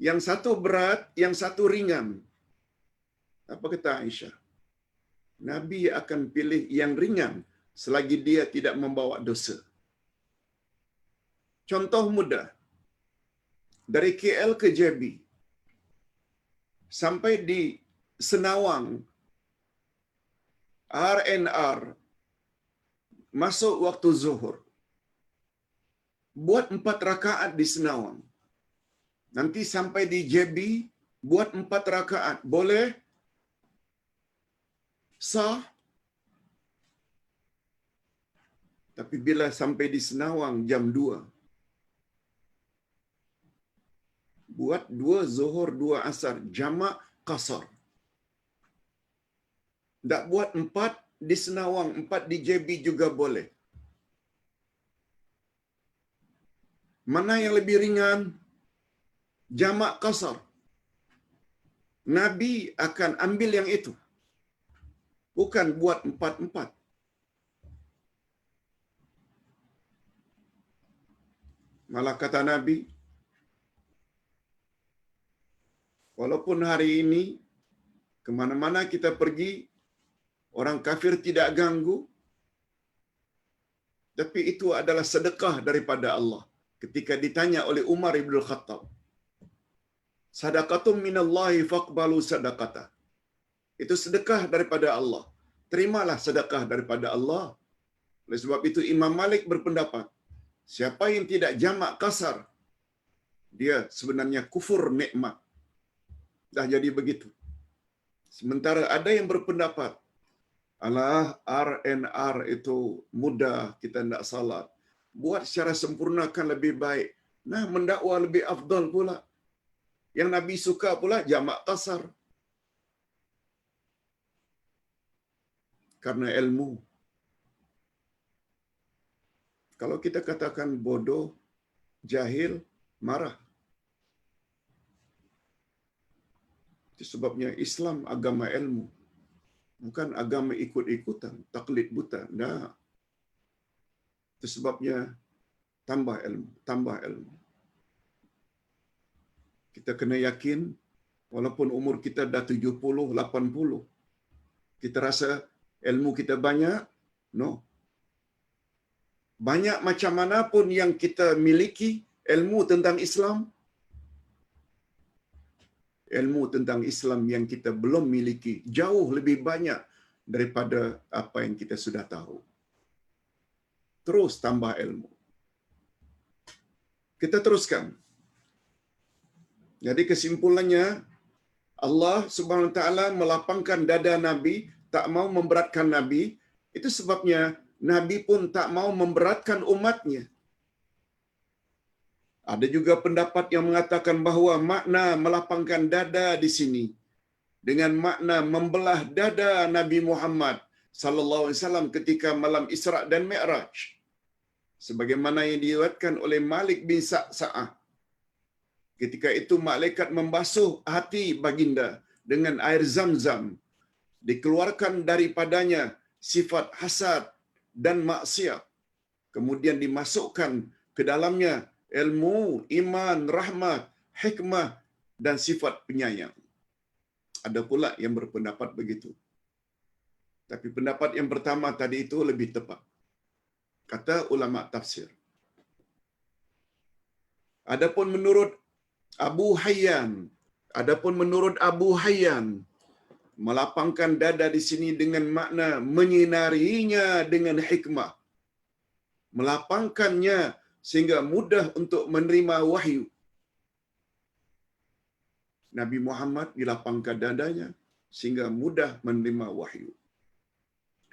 yang satu berat, yang satu ringan, apa kata Aisyah? Nabi akan pilih yang ringan selagi dia tidak membawa dosa. Contoh mudah. Dari KL ke JB sampai di Senawang RNR masuk waktu zuhur. Buat 4 rakaat di Senawang. Nanti sampai di JB buat 4 rakaat. Boleh? Sah? Tapi bila sampai di Senawang jam 2, buat 2 zuhur, 2 asar, jamak qasar. Tak buat 4 di Senawang, 4 di JB juga boleh. Mana yang lebih ringan? Jamak qasar. Nabi akan ambil yang itu. Bukan buat 4-4. Malah kata Nabi, walaupun hari ini kemana-mana kita pergi, orang kafir tidak ganggu, tapi itu adalah sedekah daripada Allah. Ketika ditanya oleh Umar ibn Khattab, sadaqatum minallahi faqbalu sadaqata. Itu sedekah daripada Allah. Terimalah sedekah daripada Allah. Oleh sebab itu Imam Malik berpendapat, siapa yang tidak jamak kasar, Dia sebenarnya kufur nikmat. Dah jadi begitu. Sementara ada yang berpendapat, alah RNR itu mudah, kita tidak salat. Buat secara sempurna kan lebih baik. Nah, mendakwa lebih afdal pula. Yang Nabi suka pula jamak qasar. Karena ilmu. Kalau kita katakan bodoh, jahil, marah. Itu sebabnya Islam agama ilmu. Bukan agama ikut-ikutan, taklid buta. Nah, itu sebabnya tambah ilmu, tambah ilmu. Kita kena yakin, walaupun umur kita dah 70, 80, kita rasa ilmu kita banyak, no. Banyak macam mana pun yang kita miliki, ilmu tentang Islam, ilmu tentang Islam yang kita belum miliki, jauh lebih banyak daripada apa yang kita sudah tahu. Terus tambah ilmu. Kita teruskan. Jadi kesimpulannya, Allah Subhanahu Wa Taala melapangkan dada Nabi, tak mau memberatkan Nabi. Itu sebabnya Nabi pun tak mau memberatkan umatnya. Ada juga pendapat yang mengatakan bahawa makna melapangkan dada di sini dengan makna membelah dada Nabi Muhammad sallallahu alaihi wasallam ketika malam Isra dan Mi'raj. Sebagaimana yang diriwayatkan oleh Malik bin Sa'sa'ah. Ketika itu malaikat membasuh hati baginda dengan air Zam-Zam. Dikeluarkan daripadanya sifat hasad dan maksiat. Kemudian dimasukkan ke dalamnya ilmu, iman, rahmat, hikmah dan sifat penyayang. Ada pula yang berpendapat begitu. Tapi pendapat yang pertama tadi itu lebih tepat. Kata ulama tafsir. Adapun menurut Abu Hayyan, melapangkan dada di sini dengan makna menyinarinya dengan hikmah. Melapangkannya sehingga mudah untuk menerima wahyu. Nabi Muhammad dilapangkan dadanya sehingga mudah menerima wahyu.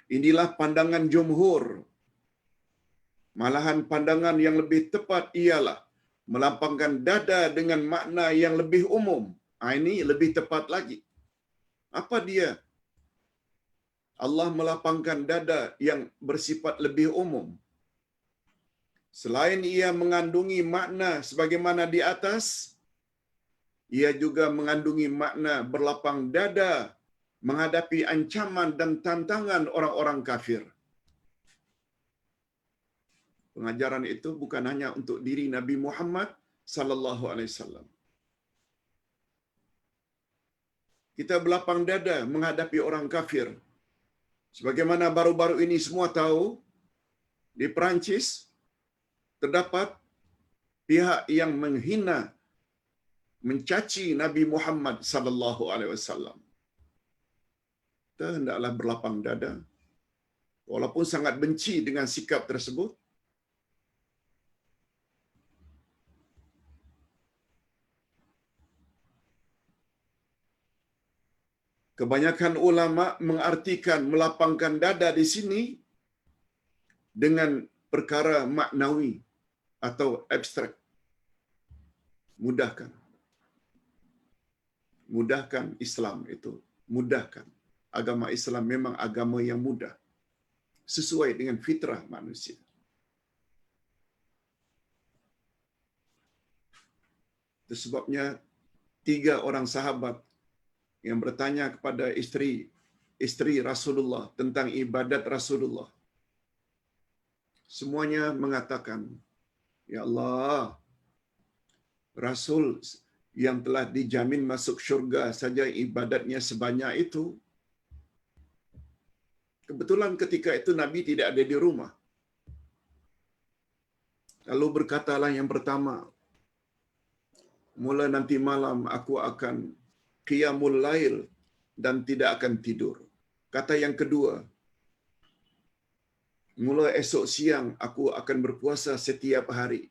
Inilah pandangan jumhur. Malahan pandangan yang lebih tepat ialah melapangkan dada dengan makna yang lebih umum. Ini lebih tepat lagi. Apa dia? Allah melapangkan dada yang bersifat lebih umum. Selain ia mengandungi makna sebagaimana di atas, ia juga mengandungi makna berlapang dada menghadapi ancaman dan tantangan orang-orang kafir. Pengajaran itu bukan hanya untuk diri Nabi Muhammad sallallahu alaihi wasallam. Kita berlapang dada menghadapi orang kafir. Sebagaimana baru-baru ini semua tahu, di Perancis terdapat pihak yang menghina, mencaci Nabi Muhammad sallallahu alaihi wasallam. Kita hendaklah berlapang dada walaupun sangat benci dengan sikap tersebut. Kebanyakan ulama mengartikan melapangkan dada di sini dengan perkara maknawi atau abstrak. Mudahkan. Mudahkan Islam itu. Mudahkan. Agama Islam memang agama yang mudah. Sesuai dengan fitrah manusia. Itu sebabnya 3 orang sahabat yang bertanya kepada istri Rasulullah tentang ibadat Rasulullah. Semuanya mengatakan, ya Allah, Rasul yang telah dijamin masuk syurga saja ibadatnya sebanyak itu. Kebetulan ketika itu Nabi tidak ada di rumah. Lalu berkatalah yang pertama, mula nanti malam aku akan qiyamul lail dan tidak akan tidur. Kata yang kedua, mula esok siang aku akan berpuasa setiap hari.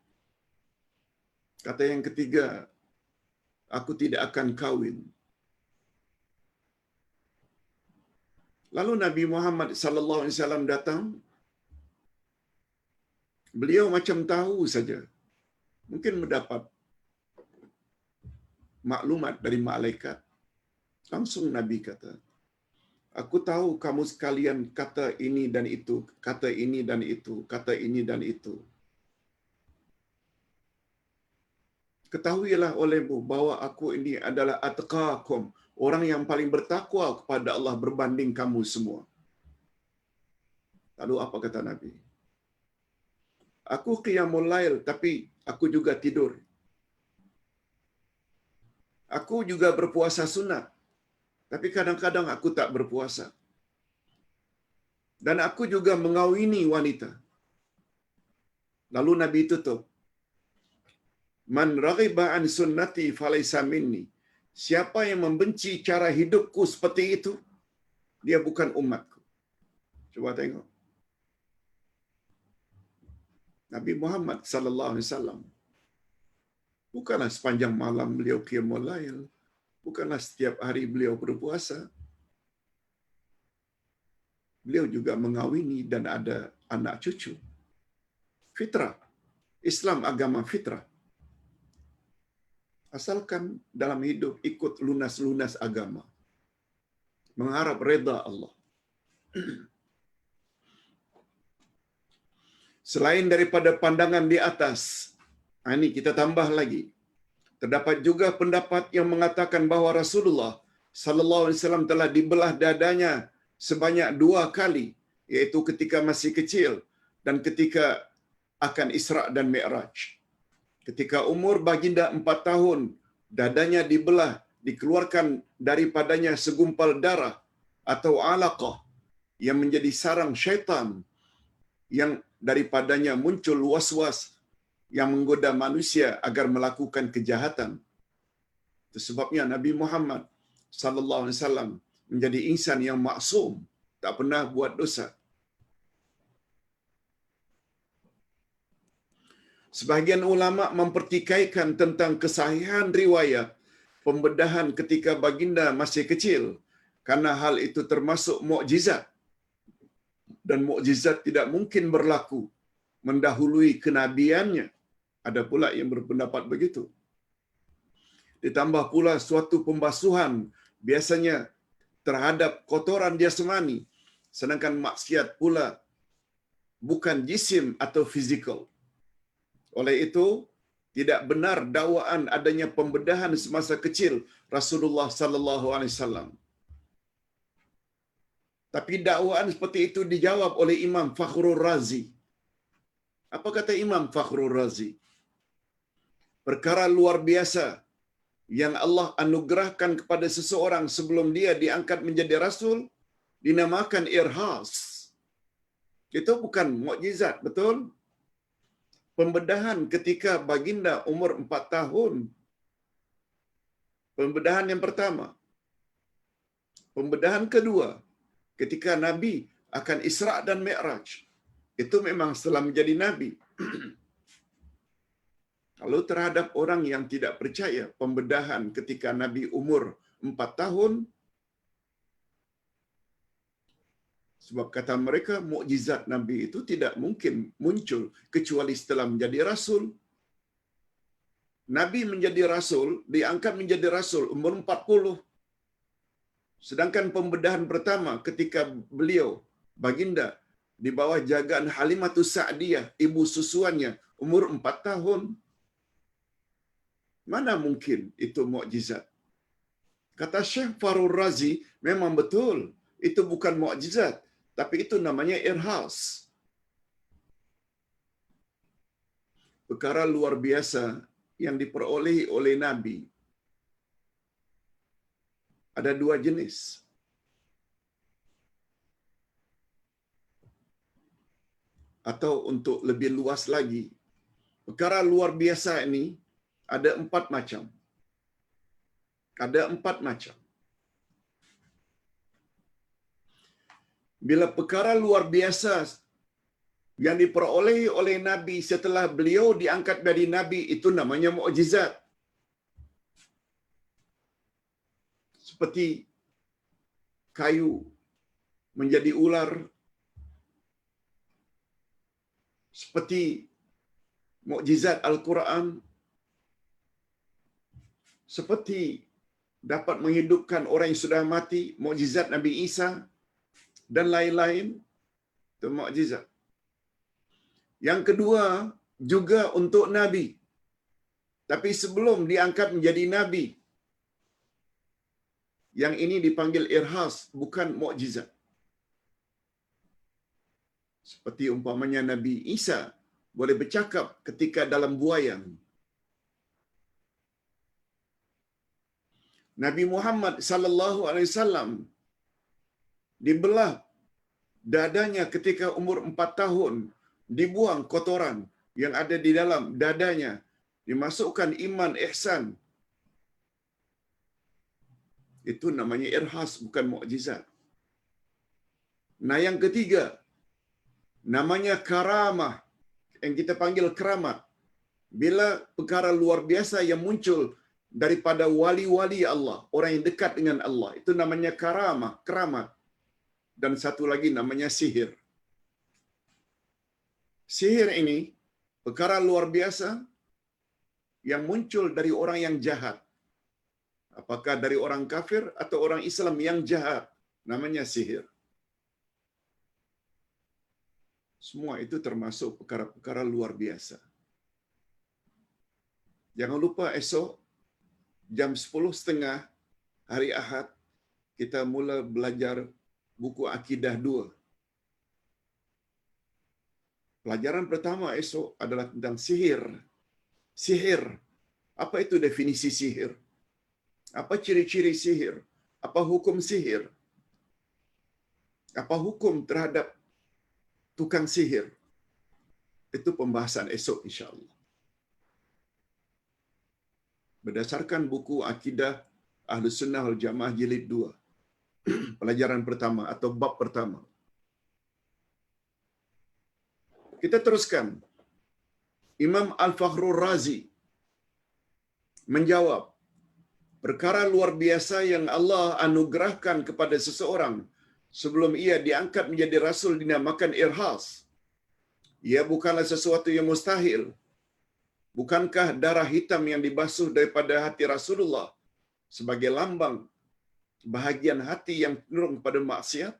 Kata yang ketiga, aku tidak akan kawin. Lalu Nabi Muhammad sallallahu alaihi wasallam datang. Beliau macam tahu saja. Mungkin mendapat maklumat dari malaikat. Langsung Nabi kata, aku tahu kamu sekalian kata ini dan itu, kata ini dan itu, kata ini dan itu. Ketahuilah olehmu bahwa aku ini adalah atqakum, orang yang paling bertakwa kepada Allah berbanding kamu semua. Lalu apa kata Nabi? Aku qiyamul lail, tapi aku juga tidur. Aku juga berpuasa sunat, tapi kadang-kadang aku tak berpuasa. Dan aku juga mengawini wanita. Lalu Nabi tutup, man raghiba an sunnati falaysa minni. Siapa yang membenci cara hidupku seperti itu, dia bukan umatku. Coba tengok. Nabi Muhammad sallallahu alaihi wasallam bukanlah sepanjang malam beliau qiyamul lail, bukanlah setiap hari beliau berpuasa. Beliau juga mengawini dan ada anak cucu. Fitrah. Islam agama fitrah. Asalkan dalam hidup ikut lunas-lunas agama. Mengharap redha Allah. Selain daripada pandangan di atas, ini kita tambah lagi. Terdapat juga pendapat yang mengatakan bahawa Rasulullah sallallahu alaihi wasallam telah dibelah dadanya sebanyak 2 kali, iaitu ketika masih kecil dan ketika akan Isra' dan Mi'raj. Ketika umur baginda 4 tahun, dadanya dibelah, dikeluarkan daripadanya segumpal darah atau alaqah yang menjadi sarang syaitan yang daripadanya muncul was-was yang menggoda manusia agar melakukan kejahatan. Itu sebabnya Nabi Muhammad sallallahu alaihi wasallam menjadi insan yang maksum, tak pernah buat dosa. Sebahagian ulama mempertikaikan tentang kesahihan riwayat pembedahan ketika baginda masih kecil, karena hal itu termasuk mukjizat. Dan mukjizat tidak mungkin berlaku mendahului kenabiannya. Ada pula yang berpendapat begitu. Ditambah pula suatu pembasuhan biasanya terhadap kotoran jasmani, sedangkan maksiat pula bukan jisim atau fizikal. Oleh itu, tidak benar dakwaan adanya pembedahan semasa kecil Rasulullah sallallahu alaihi wasallam. Tapi dakwaan seperti itu dijawab oleh Imam Fakhrul Razi. Apa kata Imam Fakhrul Razi? Perkara luar biasa yang Allah anugerahkan kepada seseorang sebelum dia diangkat menjadi rasul dinamakan irhas. Itu bukan mukjizat, betul? Pembedahan ketika baginda umur 4 tahun. Pembedahan yang pertama. Pembedahan kedua, ketika Nabi akan Isra' dan Mi'raj. Itu memang setelah menjadi Nabi. Kalau terhadap orang yang tidak percaya pembedahan ketika Nabi umur 4 tahun, sebab kata mereka mukjizat Nabi itu tidak mungkin muncul kecuali setelah menjadi Rasul. Nabi menjadi Rasul, diangkat menjadi Rasul umur 40. Sedangkan pembedahan pertama ketika beliau, baginda, di bawah jagaan Halimatus Sa'diyah, ibu susuannya, umur 4 tahun. Mana mungkin itu mukjizat? Kata Syekh Fakhrul Razi, memang betul. Itu bukan mukjizat, tapi itu namanya irhas. Perkara luar biasa yang diperolehi oleh Nabi. Ada 2 jenis. Atau untuk lebih luas lagi, perkara luar biasa ini ada 4 macam. Ada 4 macam. Bila perkara luar biasa yang diperoleh oleh Nabi setelah beliau diangkat dari Nabi itu namanya mukjizat. Seperti kayu menjadi ular, seperti mukjizat Al-Quran, seperti dapat menghidupkan orang yang sudah mati, mukjizat Nabi Isa, dan lain-lain, itu mukjizat. Yang kedua, juga untuk Nabi. Tapi sebelum diangkat menjadi Nabi, yang ini dipanggil irhas, bukan mukjizat. Seperti umpamanya Nabi Isa boleh bercakap ketika dalam buaian. Nabi Muhammad sallallahu alaihi wasallam dibelah dadanya ketika umur 4 tahun, dibuang kotoran yang ada di dalam dadanya, dimasukkan iman ihsan. Itu namanya irhas, bukan mukjizat. Nah, yang ketiga namanya karamah, yang kita panggil keramat. Bila perkara luar biasa yang muncul daripada wali-wali Allah, orang yang dekat dengan Allah, itu namanya karamah, keramat. Dan satu lagi namanya sihir. Sihir ini perkara luar biasa yang muncul dari orang yang jahat. Apakah dari orang kafir atau orang Islam yang jahat, namanya sihir. Semua itu termasuk perkara-perkara luar biasa. Jangan lupa esok jam 10.30 hari Ahad kita mula belajar buku Akidah 2. Pelajaran pertama esok adalah tentang sihir. Sihir. Apa itu definisi sihir? Apa ciri-ciri sihir? Apa hukum sihir? Apa hukum terhadap tukang sihir? Itu pembahasan esok insya-Allah. Berdasarkan buku Akidah Ahlus Sunnah wal Jamaah jilid 2. Pelajaran pertama atau bab pertama. Kita teruskan. Imam Al-Fakhrur Razi menjawab, perkara luar biasa yang Allah anugerahkan kepada seseorang sebelum ia diangkat menjadi rasul dinamakan irhas. Ia bukanlah sesuatu yang mustahil. Bukankah darah hitam yang dibasuh daripada hati Rasulullah sebagai lambang bahagian hati yang cenderung pada maksiat?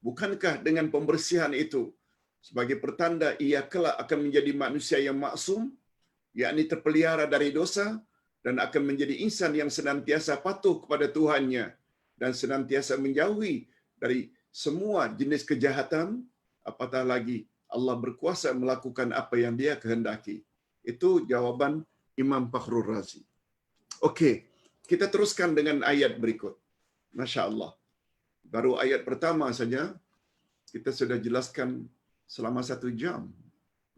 Bukankah dengan pembersihan itu sebagai pertanda ia kelak akan menjadi manusia yang maksum, yakni terpelihara dari dosa, dan akan menjadi insan yang senantiasa patuh kepada Tuhannya dan senantiasa menjauhi dari semua jenis kejahatan, apatah lagi Allah berkuasa melakukan apa yang Dia kehendaki. Itu jawaban Imam Fakhrur Razi. Okey, kita teruskan dengan ayat berikut. Masya Allah. Baru ayat pertama saja kita sudah jelaskan selama 1 jam.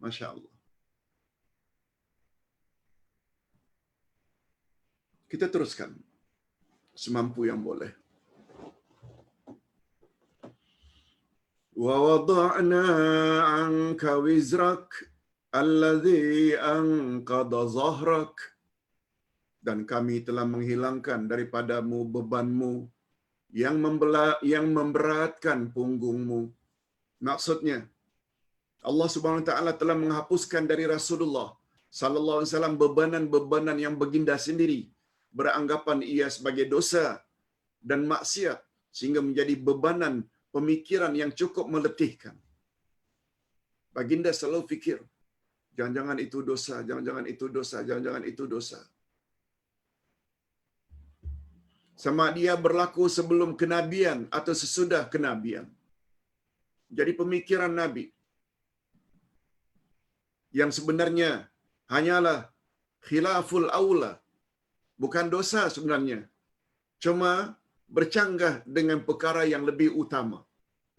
Masya Allah. Kita teruskan semampu yang boleh. Wa wada'na 'anka wizrak alladhi anqadha zahrak, dan kami telah menghilangkan daripadamu bebanmu yang memberatkan punggungmu. Maksudnya, Allah Subhanahu Wa Taala telah menghapuskan dari Rasulullah sallallahu alaihi wasallam bebanan-bebanan yang baginda sendiri beranggapan ia sebagai dosa dan maksiat, sehingga menjadi bebanan pemikiran yang cukup meletihkan. Baginda selalu fikir, jangan-jangan itu dosa, jangan-jangan itu dosa, jangan-jangan itu dosa. Sama dia berlaku sebelum kenabian atau sesudah kenabian. Jadi pemikiran Nabi yang sebenarnya hanyalah khilaful aula, bukan dosa sebenarnya, cuma bercanggah dengan perkara yang lebih utama.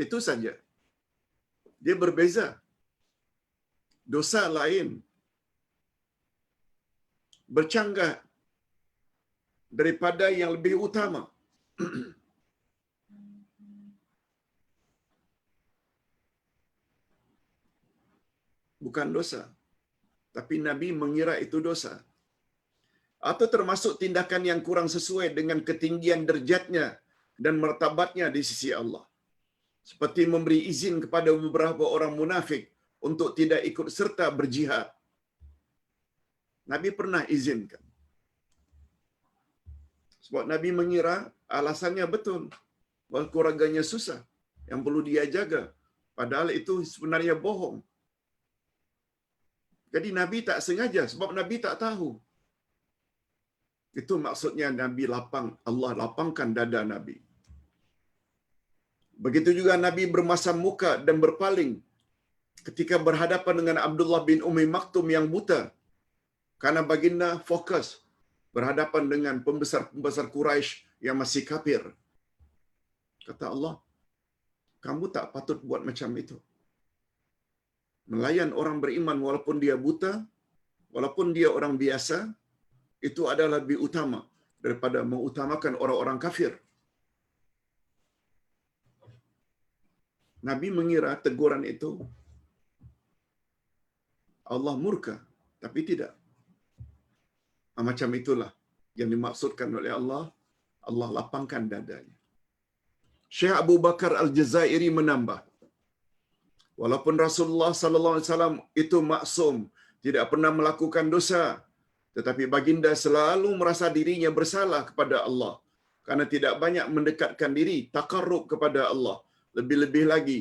Itu saja. Dia berbeza. Dosa lain, bercanggah daripada yang lebih utama. bukan dosa. Tapi Nabi mengira itu dosa. Atau termasuk tindakan yang kurang sesuai dengan ketinggian derjatnya dan martabatnya di sisi Allah. Seperti memberi izin kepada beberapa orang munafik untuk tidak ikut serta berjihad. Nabi pernah izinkan. Sebab Nabi mengira alasannya betul. Bahawa keluarganya susah, yang perlu dia jaga. Padahal itu sebenarnya bohong. Jadi Nabi tak sengaja sebab Nabi tak tahu. Itu maksudnya Allah lapangkan dada Nabi. Begitu juga Nabi bermasam muka dan berpaling ketika berhadapan dengan Abdullah bin Umi Maktum yang buta. Karena baginda fokus berhadapan dengan pembesar-pembesar Quraisy yang masih kafir. Kata Allah, kamu tak patut buat macam itu. Melayan orang beriman walaupun dia buta, walaupun dia orang biasa, itu adalah lebih utama daripada mengutamakan orang-orang kafir. Nabi mengira teguran itu Allah murka, tapi tidak. Macam itulah yang dimaksudkan oleh Allah, Allah lapangkan dadanya. Syekh Abu Bakar Al-Jazairi menambah, walaupun Rasulullah sallallahu alaihi wasallam itu maksum, tidak pernah melakukan dosa, tetapi baginda selalu merasa dirinya bersalah kepada Allah karena tidak banyak mendekatkan diri taqarrub kepada Allah. Lebih-lebih lagi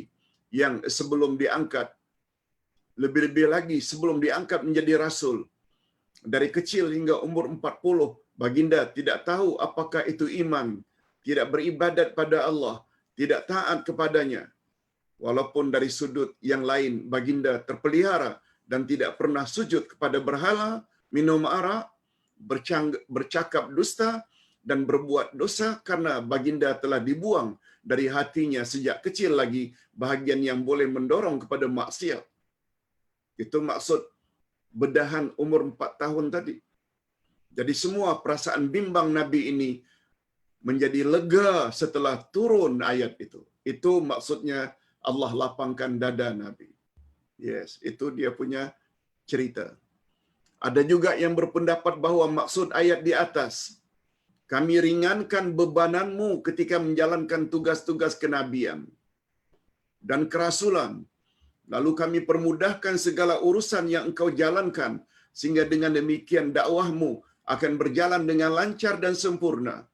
yang sebelum diangkat, lebih-lebih lagi sebelum diangkat menjadi rasul. Dari kecil hingga umur 40, baginda tidak tahu apakah itu iman, tidak beribadat pada Allah, tidak taat kepadanya. Walaupun dari sudut yang lain baginda terpelihara dan tidak pernah sujud kepada berhala, minum arak, bercakap dusta dan berbuat dosa karena baginda telah dibuang dari hatinya sejak kecil lagi bahagian yang boleh mendorong kepada maksiat. Itu maksud bedahan umur 4 tahun tadi. Jadi semua perasaan bimbang Nabi ini menjadi lega setelah turun ayat itu. Itu maksudnya Allah lapangkan dada Nabi. Yes, itu dia punya cerita. Ada juga yang berpendapat bahawa maksud ayat di atas, kami ringankan bebananmu ketika menjalankan tugas-tugas kenabian dan kerasulan. Lalu kami permudahkan segala urusan yang engkau jalankan, sehingga dengan demikian dakwahmu akan berjalan dengan lancar dan sempurna.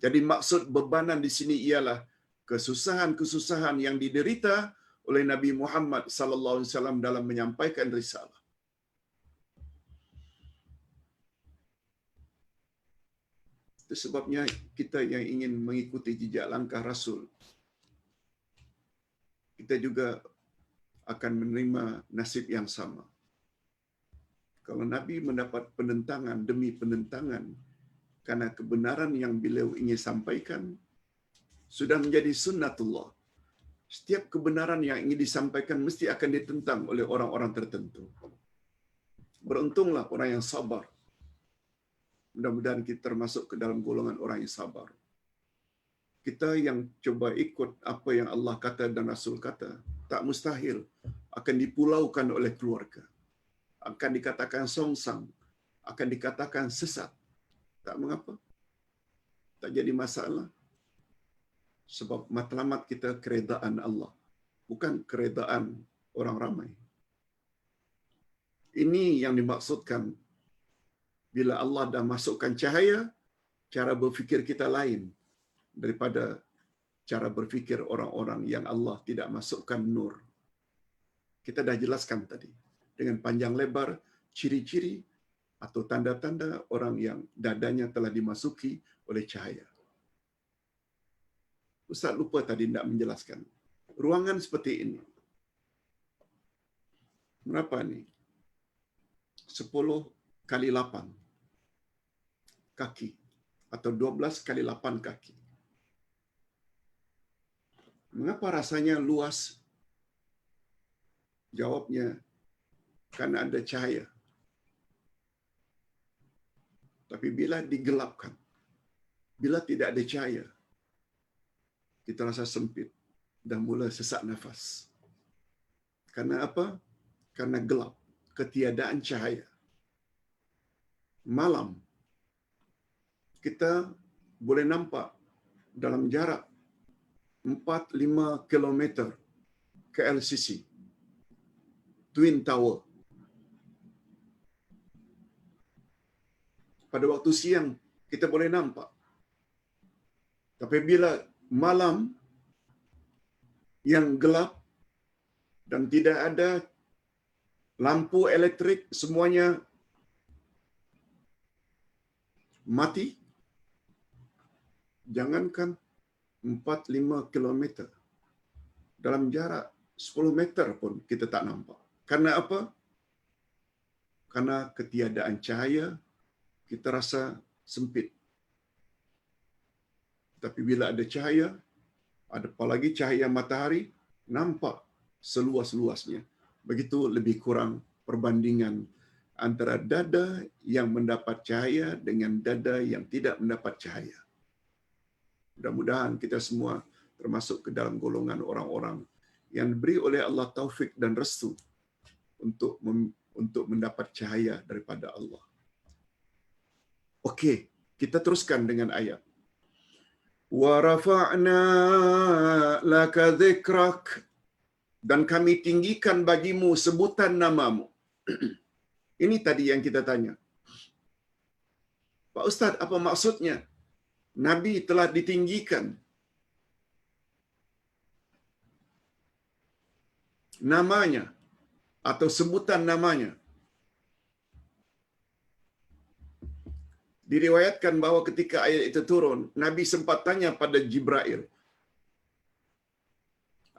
Jadi maksud bebanan di sini ialah kesusahan-kesusahan yang diderita oleh Nabi Muhammad sallallahu alaihi wasallam dalam menyampaikan risalah. Itu sebabnya kita yang ingin mengikuti jejak langkah Rasul, kita juga akan menerima nasib yang sama. Kalau Nabi mendapat penentangan demi penentangan karena kebenaran yang beliau ingin sampaikan, sudah menjadi sunnatullah. Setiap kebenaran yang ingin disampaikan mesti akan ditentang oleh orang-orang tertentu. Beruntunglah orang yang sabar. Mudah-mudahan kita termasuk ke dalam golongan orang yang sabar. Kita yang coba ikut apa yang Allah kata dan Rasul kata, tak mustahil akan dipulaukan oleh keluarga. Akan dikatakan songsang, akan dikatakan sesat. Tak mengapa. Tak jadi masalah. Sebab matlamat kita keredaan Allah, bukan keredaan orang ramai. Ini yang dimaksudkan bila Allah dah masukkan cahaya, cara berfikir kita lain daripada cara berfikir orang-orang yang Allah tidak masukkan nur. Kita dah jelaskan tadi dengan panjang lebar ciri-ciri atau tanda-tanda orang yang dadanya telah dimasuki oleh cahaya. Ustaz lupa tadi tidak menjelaskan. Ruangan seperti ini. Berapa ni? 10 kali 8 kaki atau 12 kali 8 kaki. Mengapa rasanya luas? Jawabnya, karena ada cahaya. Tapi bila digelapkan, bila tidak ada cahaya, kita rasa sempit dan mula sesak nafas. Karena apa? karena gelap, ketiadaan cahaya. Malam kita boleh nampak dalam jarak 4-5 kilometer KLCC, Twin Tower. Pada waktu siang kita boleh nampak. Tapi bila malam yang gelap dan tidak ada lampu elektrik, semuanya mati, jangankan 4-5 kilometer, dalam jarak 10 meter pun kita tak nampak. Karena apa? Karena ketiadaan cahaya, kita rasa sempit. Tapi bila ada cahaya, ada apalagi cahaya matahari, nampak seluas-luasnya. Begitu lebih kurang perbandingan antara dada yang mendapat cahaya dengan dada yang tidak mendapat cahaya. Mudah-mudahan kita semua termasuk ke dalam golongan orang-orang yang diberi oleh Allah taufik dan restu untuk mendapat cahaya daripada Allah. Okey, kita teruskan dengan ayat. Wa rafa'na laka dzikrak, dan kami tinggikan bagimu sebutan namamu. Ini tadi yang kita tanya. Pak Ustaz, apa maksudnya? Nabi telah ditinggikan. Namanya atau sebutan namanya. Diriwayatkan bahawa ketika ayat itu turun, Nabi sempat tanya pada Jibril,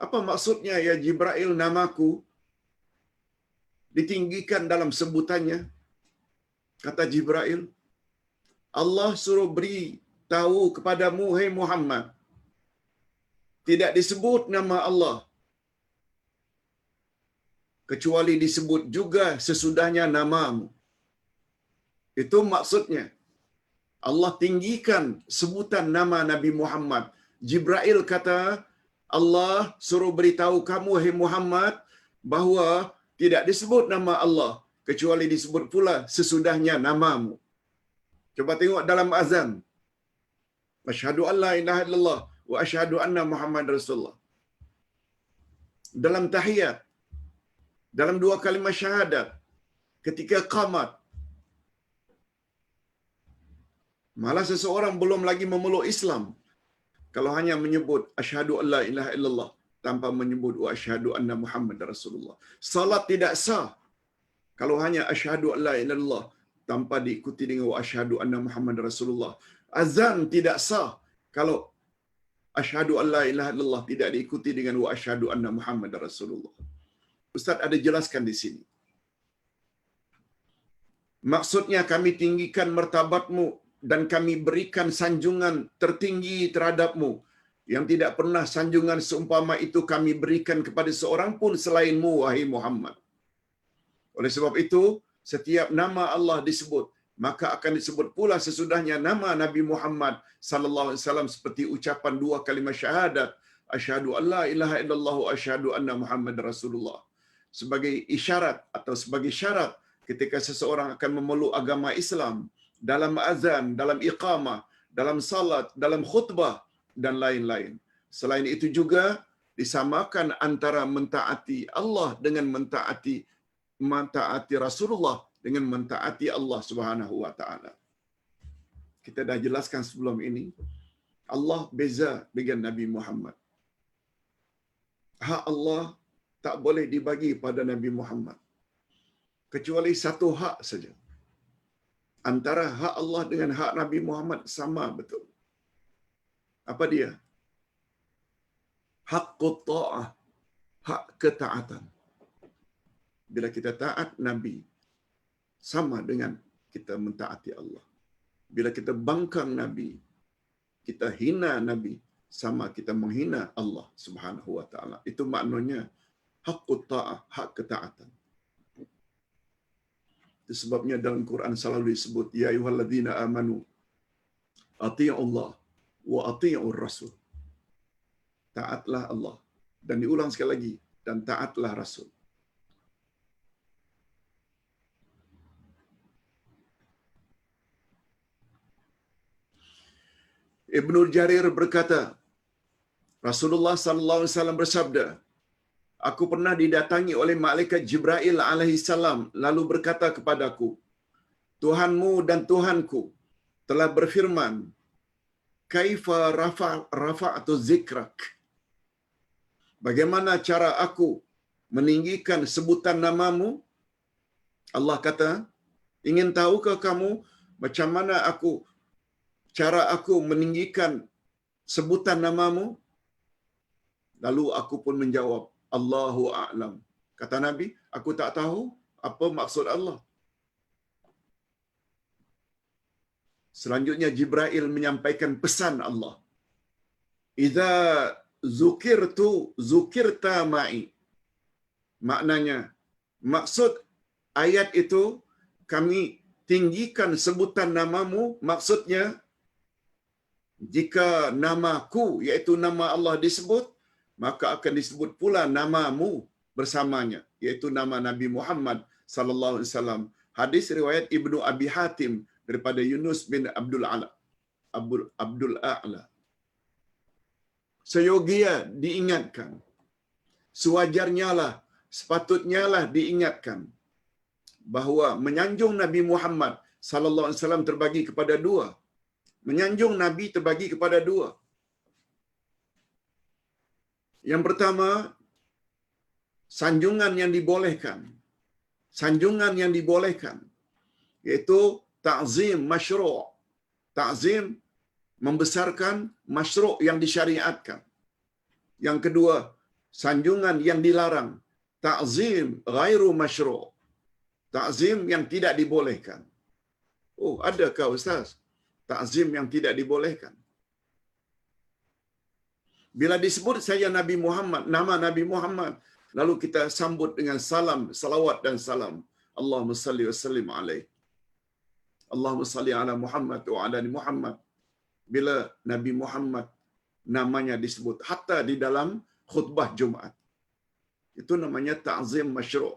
apa maksudnya ya Jibril namaku ditinggikan dalam sebutannya? Kata Jibril, Allah suruh beri tahu kepadamu, hai Muhammad, tidak disebut nama Allah, kecuali disebut juga sesudahnya namamu. Itu maksudnya. Allah tinggikan sebutan nama Nabi Muhammad. Jibril kata, Allah suruh beritahu kamu, hai Muhammad, bahawa tidak disebut nama Allah, kecuali disebut pula sesudahnya namamu. Coba tengok dalam azan. Asyhadu an la ilaha illallah wa asyhadu anna Muhammad Rasulullah. Dalam tahiyat, dalam 2 kalimah syahadat, ketika qamat, malah seseorang belum lagi memeluk Islam kalau hanya menyebut asyhadu an la ilaha illallah tanpa menyebut wa asyhadu anna Muhammad Rasulullah. Salat tidak sah kalau hanya asyhadu an la ilaha illallah tanpa diikuti dengan wa asyhadu anna Muhammad Rasulullah. Azan tidak sah kalau asyhadu an la ilaha illallah tidak diikuti dengan wa asyhadu anna Muhammad Rasulullah. Ustaz ada jelaskan di sini. Maksudnya kami tinggikan martabatmu dan kami berikan sanjungan tertinggi terhadapmu yang tidak pernah sanjungan seumpama itu kami berikan kepada seorang pun selainmu, wahai Muhammad. Oleh sebab itu, setiap nama Allah disebut, maka akan disebut pula sesudahnya nama Nabi Muhammad sallallahu alaihi wasallam seperti ucapan 2 kalimah syahadat, asyhadu an la ilaha illallah wa asyhadu anna Muhammad Rasulullah, sebagai isyarat atau sebagai syarat ketika seseorang akan memeluk agama Islam, dalam azan, dalam iqamah, dalam salat, dalam khutbah dan lain-lain. Selain itu juga disamakan antara mentaati Allah dengan mentaati Rasulullah dengan mentaati Allah Subhanahu wa taala. Kita dah jelaskan sebelum ini, Allah beza dengan Nabi Muhammad. Hak Allah tak boleh dibagi pada Nabi Muhammad kecuali satu hak saja. Antara hak Allah dengan hak Nabi Muhammad sama betul. Apa dia? Haqqut ta'ah, hak ketaatan. Bila kita taat Nabi, sama dengan kita mentaati Allah. Bila kita bangkang Nabi, kita hina Nabi, sama kita menghina Allah Subhanahu wa taala. Itu maknanya haqqut ta'ah, hak ketaatan. Itu sebabnya dalam Quran selalu disebut, ya ayyuhalladzina amanu athi'ullah wa athi'ur rasul. Taatlah Allah. Dan diulang sekali lagi, dan taatlah Rasul. Ibnu Jarir berkata, Rasulullah sallallahu alaihi wasallam bersabda, aku pernah didatangi oleh malaikat Jibril alaihi salam lalu berkata kepadaku, Tuhanmu dan Tuhanku telah berfirman, kaifa rafa'tu zikrak? Bagaimana cara aku meninggikan sebutan namamu? Allah kata, ingin tahukah kamu macam mana cara aku meninggikan sebutan namamu? Lalu aku pun menjawab, Allahu a'lam. Kata Nabi, aku tak tahu apa maksud Allah. Selanjutnya Jibril menyampaikan pesan Allah. Idza zukirta ma'i. Maknanya, maksud ayat itu, kami tinggikan sebutan namamu, maksudnya, jika namaku, iaitu nama Allah disebut, maka akan disebut pula namamu bersamanya, iaitu nama Nabi Muhammad sallallahu alaihi wasallam. Hadis riwayat Ibnu Abi Hatim daripada Yunus bin Abdul A'la. Seyogia diingatkan, sewajarnya lah, sepatutnya lah diingatkan bahawa menyanjung Nabi Muhammad sallallahu alaihi wasallam terbagi kepada dua. Menyanjung Nabi terbagi kepada dua. Yang pertama, sanjungan yang dibolehkan. Sanjungan yang dibolehkan, iaitu ta'zim masyru'. Ta'zim membesarkan masyru' yang disyariatkan. Yang kedua, sanjungan yang dilarang. Ta'zim ghairu masyru'. Ta'zim yang tidak dibolehkan. Oh, adakah Ustaz ta'zim yang tidak dibolehkan? Bila disebut saja Nabi Muhammad, nama Nabi Muhammad, lalu kita sambut dengan salam, salawat dan salam. Allahumma salli wa sallim alaih. Allahumma salli ala Muhammad wa ala ali Muhammad. Bila Nabi Muhammad namanya disebut, hatta di dalam khutbah Jumaat, itu namanya ta'zim masyru'.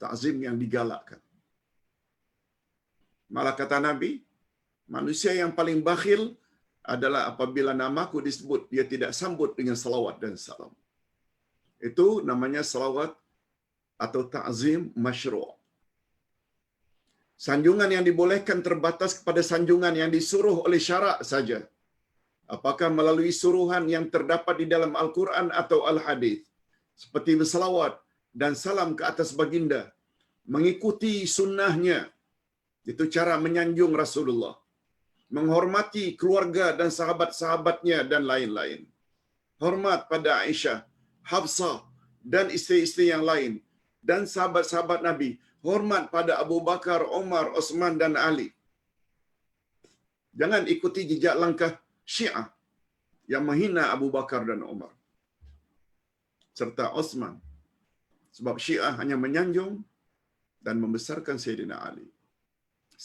Ta'zim yang digalakkan. Malah kata Nabi, manusia yang paling bakhil adalah apabila namaku disebut, dia tidak sambut dengan salawat dan salam. Itu namanya salawat atau ta'zim masyru'. Sanjungan yang dibolehkan terbatas kepada sanjungan yang disuruh oleh syarak saja. Apakah melalui suruhan yang terdapat di dalam Al-Quran atau Al-Hadis, seperti bersalawat dan salam ke atas baginda, mengikuti sunnahnya, itu cara menyanjung Rasulullah, menghormati keluarga dan sahabat-sahabatnya dan lain-lain, hormat pada Aisyah, Hafsah dan isteri-isteri yang lain, dan sahabat-sahabat Nabi, hormat pada Abu Bakar, Umar, Osman dan Ali. Jangan ikuti jejak langkah Syiah yang menghina Abu Bakar dan Umar serta Osman. Sebab Syiah hanya menyanjung dan membesarkan Sayyidina Ali.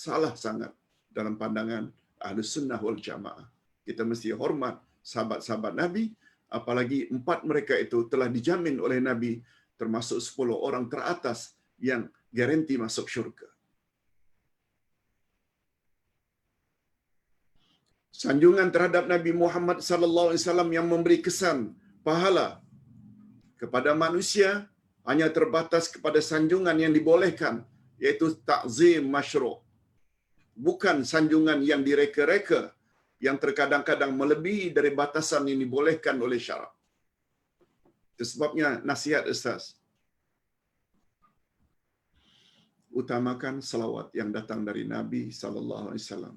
Salah sangat dalam pandangan Ahlus Sunnah wal Jamaah. Kita mesti hormat sahabat-sahabat Nabi, apalagi 4 mereka itu telah dijamin oleh Nabi termasuk 10 orang teratas yang garanti masuk syurga. Sanjungan terhadap Nabi Muhammad sallallahu alaihi wasallam yang memberi kesan pahala kepada manusia hanya terbatas kepada sanjungan yang dibolehkan, iaitu ta'zim masyru'. Bukan sanjungan yang direka-reka, yang terkadang-kadang melebihi dari batasan yang dibolehkan oleh syarak. Itu sebabnya nasihat Ustaz, utamakan salawat yang datang dari Nabi sallallahu alaihi wasallam.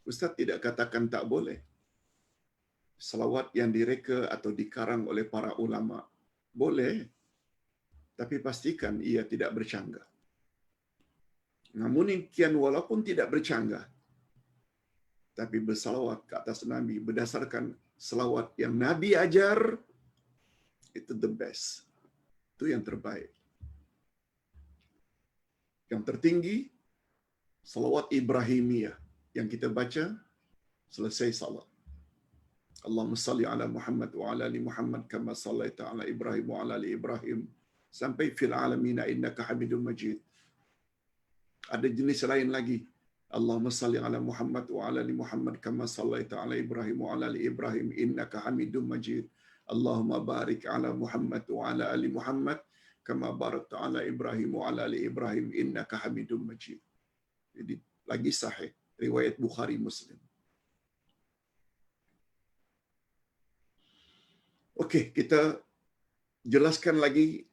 Ustaz tidak katakan tak boleh. Salawat yang direka atau dikarang oleh para ulama boleh, tapi pastikan ia tidak bercanggah. Namun demikian, walaupun tidak bercanggah, tapi bersalawat ke atas Nabi berdasarkan salawat yang Nabi ajar, itu the best. Itu yang terbaik. Yang tertinggi, salawat Ibrahimiyah yang kita baca selesai salat. Allahumma salli ala Muhammad wa ala ali Muhammad kama sallaita ala Ibrahim wa ala ali Ibrahim sampai fil alamin innaka Hamidum Majid. Ada jenis lain lagi Allahumma salli ala Muhammad wa ala ali Muhammad kama sallaita ala Ibrahim wa ala ali Ibrahim innaka Hamidum Majid. Allahumma barik ala Muhammad wa ala ali Muhammad kama barakta ala Ibrahim wa ala ali Ibrahim innaka Hamidum Majid. Jadi lagi sahih riwayat Bukhari Muslim. Okey, kita jelaskan lagi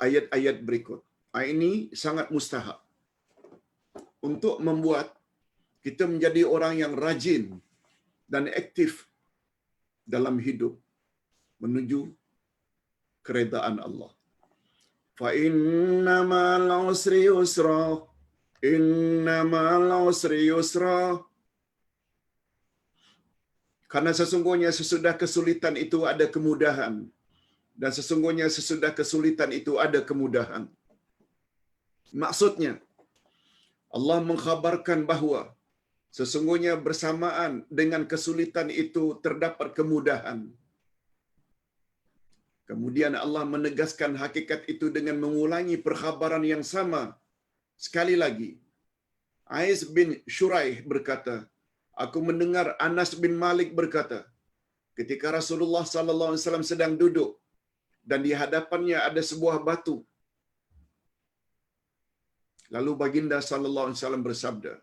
ayat-ayat berikut. Ini sangat mustahab untuk membuat kita menjadi orang yang rajin dan aktif dalam hidup menuju keredaan Allah. Fa inna ma'al usri yusra, inna ma'al usri yusra. Karena sesungguhnya sesudah kesulitan itu ada kemudahan. Dan sesungguhnya sesudah kesulitan itu ada kemudahan. Maksudnya, Allah mengkhabarkan bahawa sesungguhnya bersamaan dengan kesulitan itu terdapat kemudahan. Kemudian Allah menegaskan hakikat itu dengan mengulangi perkhabaran yang sama. Sekali lagi, Ais bin Shuraih berkata, aku mendengar Anas bin Malik berkata, ketika Rasulullah sallallahu alaihi wasallam sedang duduk dan di hadapannya ada sebuah batu. Lalu baginda sallallahu alaihi wasallam bersabda,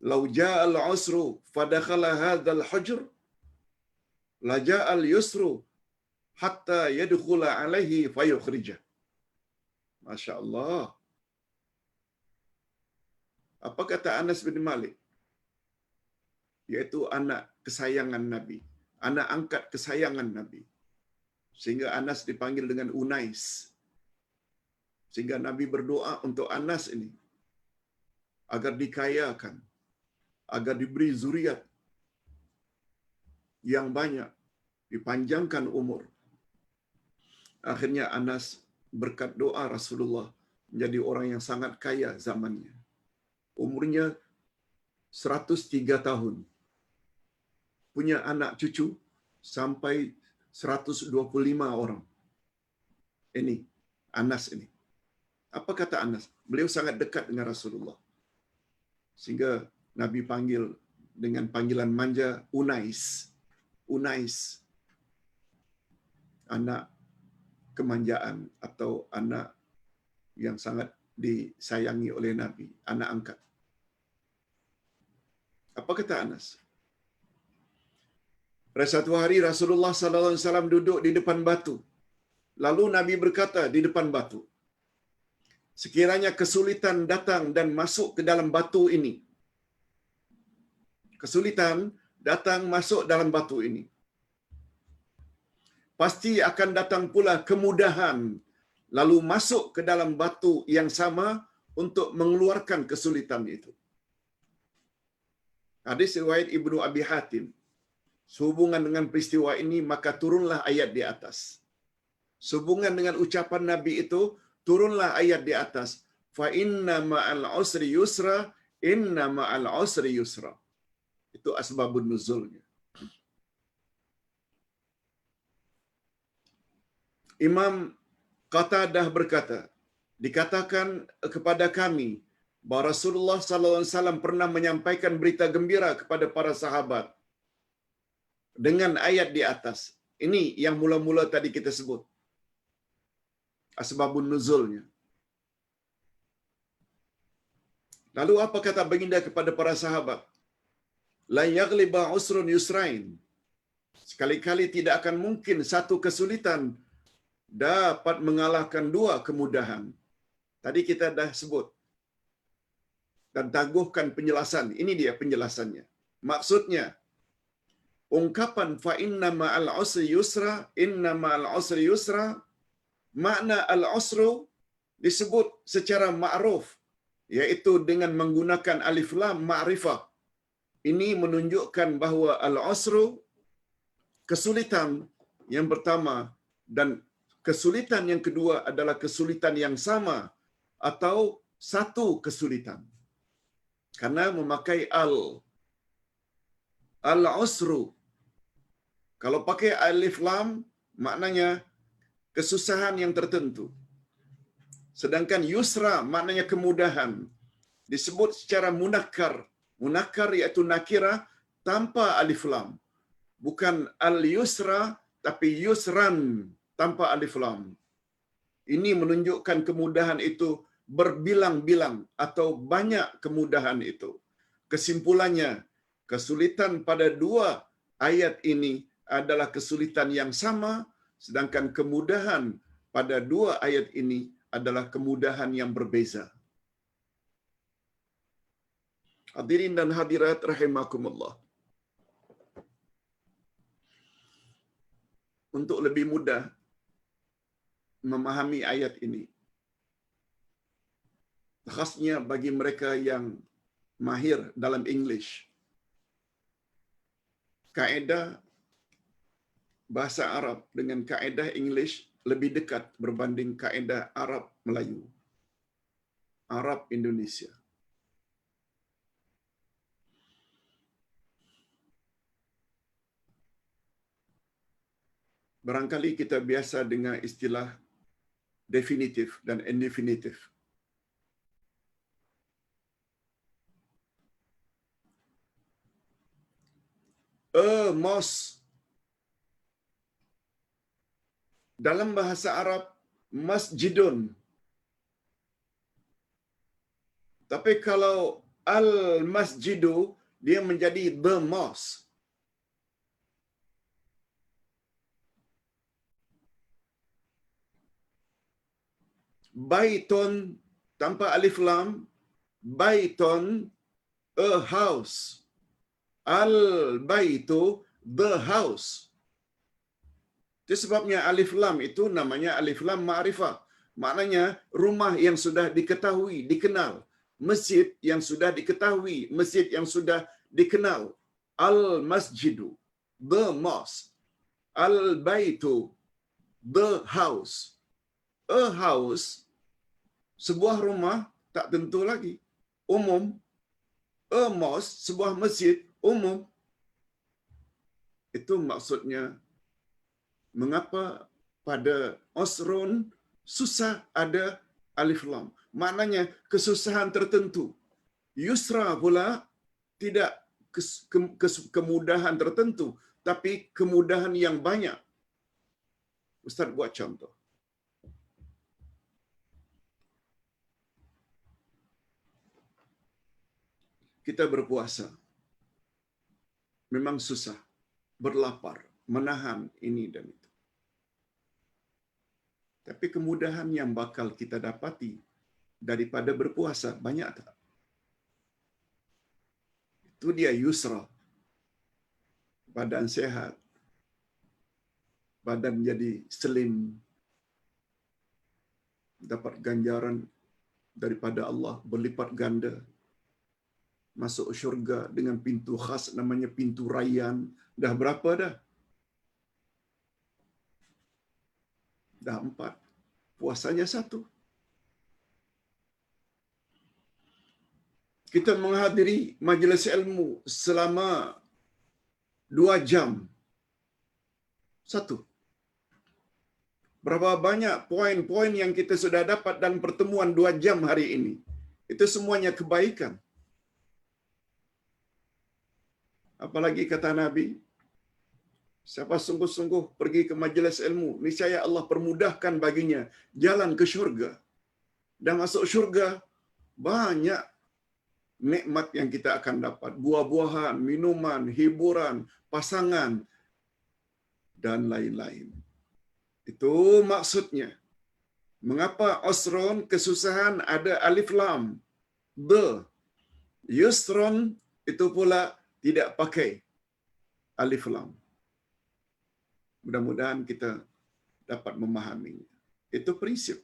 "Lau ja'al 'usru fadakhala hadzal hujr, la ja'al yusru hatta yadkhula 'alaihi fayukhrijah." Masya-Allah. Apa kata Anas bin Malik? Yaitu anak kesayangan Nabi, anak angkat kesayangan Nabi. Sehingga Anas dipanggil dengan Unais. Sehingga Nabi berdoa untuk Anas ini agar dikayakan, agar diberi zuriat yang banyak, dipanjangkan umur. Akhirnya Anas berkat doa Rasulullah menjadi orang yang sangat kaya zamannya. Umurnya 103 tahun. Punya anak cucu sampai 125 orang. Ini Anas ini. Apa kata Anas? Beliau sangat dekat dengan Rasulullah. Sehingga Nabi panggil dengan panggilan manja Unais. Unais. Anak kemanjaan atau anak yang sangat disayangi oleh Nabi, anak angkat. Apa kata Anas? Pada satu hari Rasulullah sallallahu alaihi wasallam duduk di depan batu. Lalu Nabi berkata di depan batu, sekiranya kesulitan datang dan masuk ke dalam batu ini. Kesulitan datang masuk dalam batu ini. Pasti akan datang pula kemudahan lalu masuk ke dalam batu yang sama untuk mengeluarkan kesulitan itu. Hadis riwayat Ibnu Abi Hatim. Sehubungan dengan peristiwa ini maka turunlah ayat di atas. Sehubungan dengan ucapan Nabi itu turunlah ayat di atas. Fa inna ma'al usri yusra, inna ma'al usri yusra. Itu asbabun nuzulnya. Imam Qatadah berkata, dikatakan kepada kami bahawa Rasulullah sallallahu alaihi wasallam pernah menyampaikan berita gembira kepada para sahabat dengan ayat di atas. Ini yang mula-mula tadi kita sebut. Asbabun nuzulnya. Lalu apa kata baginda kepada para sahabat? La yaghliba usrun yusrain. Sekali-kali tidak akan mungkin satu kesulitan dapat mengalahkan dua kemudahan. Tadi kita dah sebut dan tangguhkan penjelasan. Ini dia penjelasannya. Maksudnya, ungkapan fa inna ma'al usri yusra, inna ma'al usri yusra, makna al-usru disebut secara ma'ruf, yaitu dengan menggunakan alif lam ma'rifah. Ini menunjukkan bahawa al-usru, kesulitan yang pertama dan kesulitan yang kedua adalah kesulitan yang sama atau satu kesulitan. Karena memakai al-usru. Kalau pakai alif lam maknanya kesusahan yang tertentu. Sedangkan yusra maknanya kemudahan. disebut secara munakkar. Munakkar iaitu nakirah tanpa alif lam. Bukan al-yusra tapi yusran tanpa alif lam. Ini menunjukkan kemudahan itu berbilang-bilang atau banyak kemudahan itu. Kesimpulannya, kesulitan pada dua ayat ini adalah kesulitan yang sama, sedangkan kemudahan pada dua ayat ini adalah kemudahan yang berbeza. Hadirin dan hadirat rahimakumullah. Untuk lebih mudah memahami ayat ini, khasnya bagi mereka yang mahir dalam English, kaedah bahasa Arab dengan kaedah English lebih dekat berbanding kaedah Arab Melayu, Arab Indonesia. Barangkali kita biasa dengar istilah definitif dan indefinitif. Mosque dalam bahasa Arab masjidun. Tapi kalau al-masjidu dia menjadi the mosque. Baitun tanpa alif lam, baitun a house. Al-baitu the house. Itu sebabnya alif lam itu namanya alif lam ma'rifah. Maknanya rumah yang sudah diketahui, dikenal. Masjid yang sudah diketahui, masjid yang sudah dikenal. Al-masjidu, the mosque. Al-baitu, the house. A house, sebuah rumah, tak tentu lagi. Umum. A mosque, sebuah masjid, umum. Itu maksudnya mengapa pada Osron susah ada alif lam. Maknanya kesusahan tertentu. Yusra pula tidak kemudahan tertentu, tapi kemudahan yang banyak. Ustaz buat contoh. Kita berpuasa. Memang susah. Berlapar. Menahan ini dan itu. Tapi kemudahan yang bakal kita dapati daripada berpuasa, banyak tak? Itu dia yusra. Badan sehat. Badan jadi slim. Dapat ganjaran daripada Allah berlipat ganda. Masuk syurga dengan pintu khas namanya pintu rayyan. Dah berapa dah? Dah 4. Puasanya 1. Kita menghadiri majlis ilmu selama 2 jam. 1. Berapa banyak poin-poin yang kita sudah dapat dalam pertemuan 2 jam hari ini. Itu semuanya kebaikan. Apalagi kata Nabi, siapa sungguh-sungguh pergi ke majlis ilmu, niscaya Allah permudahkan baginya jalan ke syurga. Dan masuk syurga, banyak nikmat yang kita akan dapat. Buah-buahan, minuman, hiburan, pasangan, dan lain-lain. Itu maksudnya. Mengapa Osron kesusahan ada alif lam? The. Yusron itu pula tidak pakai alif lam. Mudah-mudahan kita dapat memahaminya. Itu prinsip.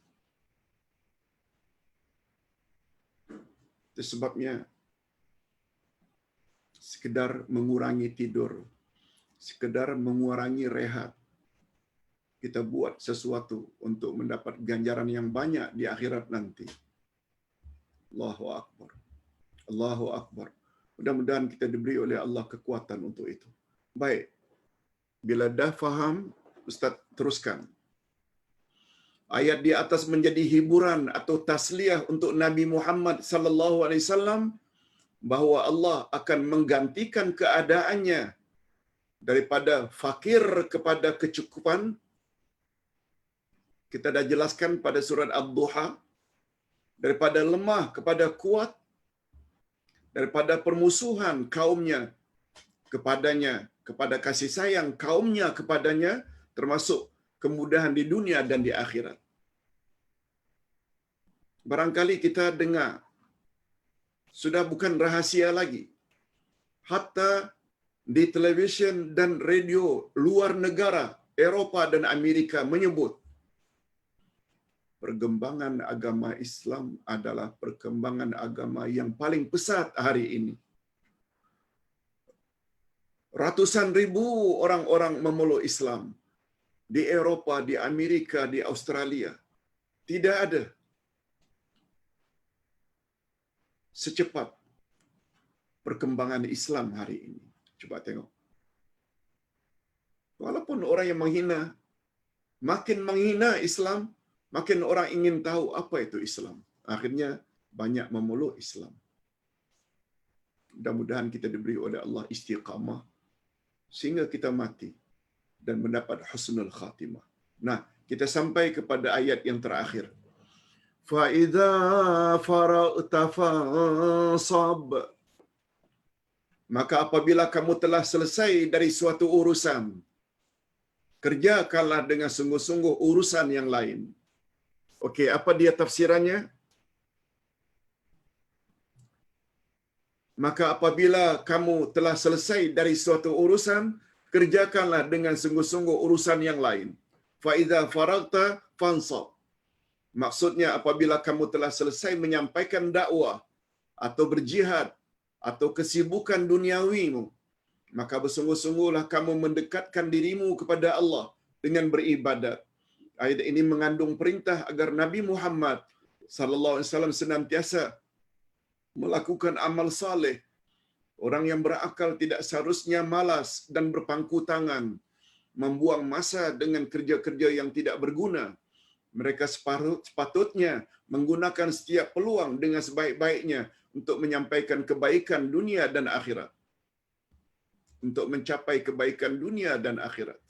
Itu sebabnya sekedar mengurangi tidur, sekedar mengurangi rehat, kita buat sesuatu untuk mendapat ganjaran yang banyak di akhirat nanti. Allahu Akbar. Allahu Akbar. Mudah-mudahan kita diberi oleh Allah kekuatan untuk itu. Baik. Bila dah faham, Ustaz teruskan. Ayat di atas menjadi hiburan atau tasliyah untuk Nabi Muhammad sallallahu alaihi wasallam bahawa Allah akan menggantikan keadaannya daripada fakir kepada kecukupan. Kita dah jelaskan pada surat Ad-Duha, daripada lemah kepada kuat, daripada permusuhan kaumnya kepadanya, kepada kasih sayang kaumnya kepadanya, termasuk kemudahan di dunia dan di akhirat. Barangkali kita dengar, sudah bukan rahasia lagi. Hatta di televisyen dan radio luar negara, Eropah dan Amerika menyebut perkembangan agama Islam adalah perkembangan agama yang paling pesat hari ini. Ratusan ribu orang-orang memeluk Islam di Eropah, di Amerika, di Australia. Tidak ada secepat perkembangan Islam hari ini. Coba tengok. Walaupun orang yang menghina, makin menghina Islam, makin orang ingin tahu apa itu Islam. Akhirnya banyak memeluk Islam. Mudah-mudahan kita diberi oleh Allah istiqamah sehingga kita mati dan mendapat husnul khatimah. Nah, kita sampai kepada ayat yang terakhir. Fa idza faragta fansab. Maka apabila kamu telah selesai dari suatu urusan, kerjakanlah dengan sungguh-sungguh urusan yang lain. Okey, apa dia tafsirannya? Maka apabila kamu telah selesai dari suatu urusan, kerjakanlah dengan sungguh-sungguh urusan yang lain. Fa idza faragta fansab. Maksudnya apabila kamu telah selesai menyampaikan dakwah atau berjihad atau kesibukan duniawimu, maka bersungguh-sungguhlah kamu mendekatkan dirimu kepada Allah dengan beribadat. Ayat ini mengandung perintah agar Nabi Muhammad sallallahu alaihi wasallam senantiasa melakukan amal saleh. Orang yang berakal tidak seharusnya malas dan berpangku tangan, membuang masa dengan kerja-kerja yang tidak berguna. Mereka sepatutnya menggunakan setiap peluang dengan sebaik-baiknya untuk menyampaikan kebaikan dunia dan akhirat. Untuk mencapai kebaikan dunia dan akhirat.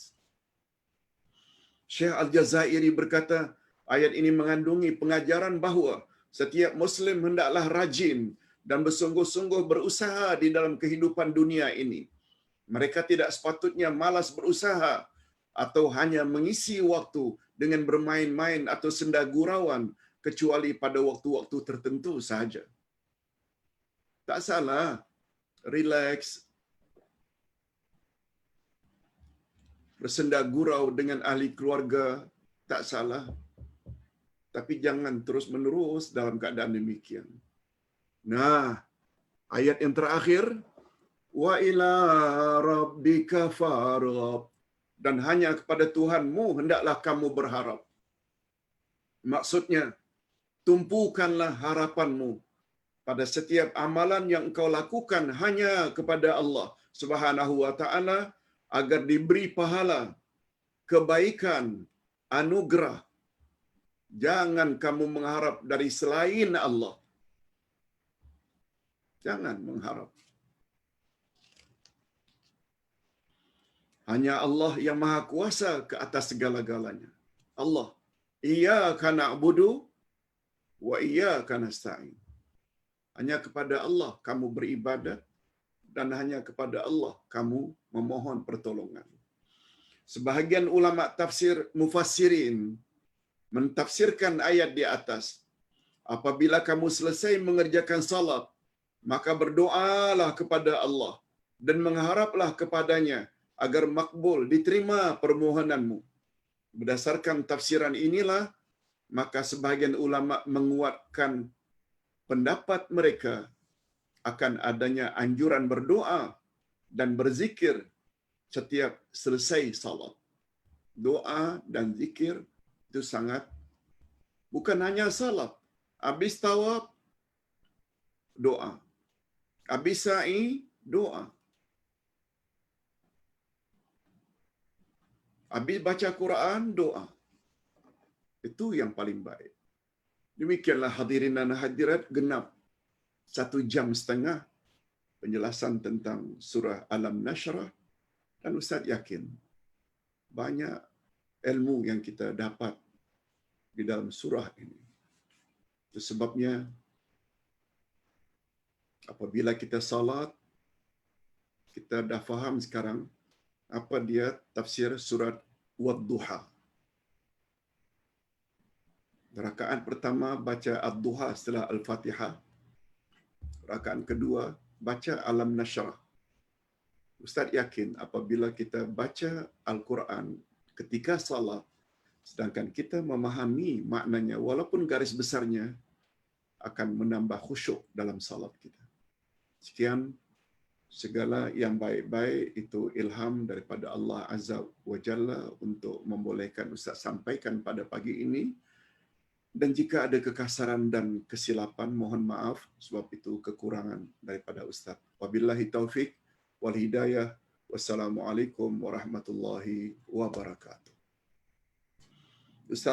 Syekh Al-Jazairi berkata, ayat ini mengandungi pengajaran bahawa setiap Muslim hendaklah rajin dan bersungguh-sungguh berusaha di dalam kehidupan dunia ini. Mereka tidak sepatutnya malas berusaha atau hanya mengisi waktu dengan bermain-main atau senda gurauan kecuali pada waktu-waktu tertentu sahaja. Tak salah, relax, bersenda gurau dengan ahli keluarga, tak salah. Tapi jangan terus-menerus dalam keadaan demikian. Nah, ayat yang terakhir, wa ila rabbika farghab, dan hanya kepada Tuhanmu hendaklah kamu berharap. Maksudnya, tumpukanlah harapanmu pada setiap amalan yang engkau lakukan hanya kepada Allah Subhanahu wa taala agar diberi pahala, kebaikan, anugerah. Jangan kamu mengharap dari selain Allah. Jangan mengharap. Hanya Allah yang maha kuasa ke atas segala-galanya. Allah. Iyyaka na'budu wa iyyaka nasta'in. Hanya kepada Allah kamu beribadat dan hanya kepada Allah kamu memohon pertolongan. Sebahagian ulama tafsir mufassirin mentafsirkan ayat di atas. Apabila kamu selesai mengerjakan salat, maka berdoalah kepada Allah dan mengharaplah kepadanya agar makbul, diterima permohonanmu. Berdasarkan tafsiran inilah, maka sebahagian ulama menguatkan pendapat mereka akan adanya anjuran berdoa dan berzikir setiap selesai salat. Doa dan zikir itu sangat, bukan hanya salat. Habis tawaf, doa. Habis sa'i, doa. Habis baca Quran, doa. Itu yang paling baik. Demikianlah hadirin dan hadirat, genap 1.5 jam penjelasan tentang surah Alam Nashrah, dan Ustaz yakin banyak ilmu yang kita dapat di dalam surah ini. Itu sebabnya apabila kita salat, kita dah faham sekarang apa dia tafsir surat Wad-Duha. Rakaat pertama baca Ad-Duha setelah Al-Fatihah. Rakaat kedua baca Alam Nashrah. Ustaz yakin apabila kita baca Al-Quran ketika salat, sedangkan kita memahami maknanya, walaupun garis besarnya, akan menambah khusyuk dalam salat kita. Sekian, segala yang baik-baik itu ilham daripada Allah Azza wa Jalla untuk membolehkan Ustaz sampaikan pada pagi ini. Dan jika ada kekasaran dan kesilapan, mohon maaf, sebab itu kekurangan daripada Ustaz. Wabillahi taufik wal hidayah. Wassalamualaikum warahmatullahi wabarakatuh. Ustaz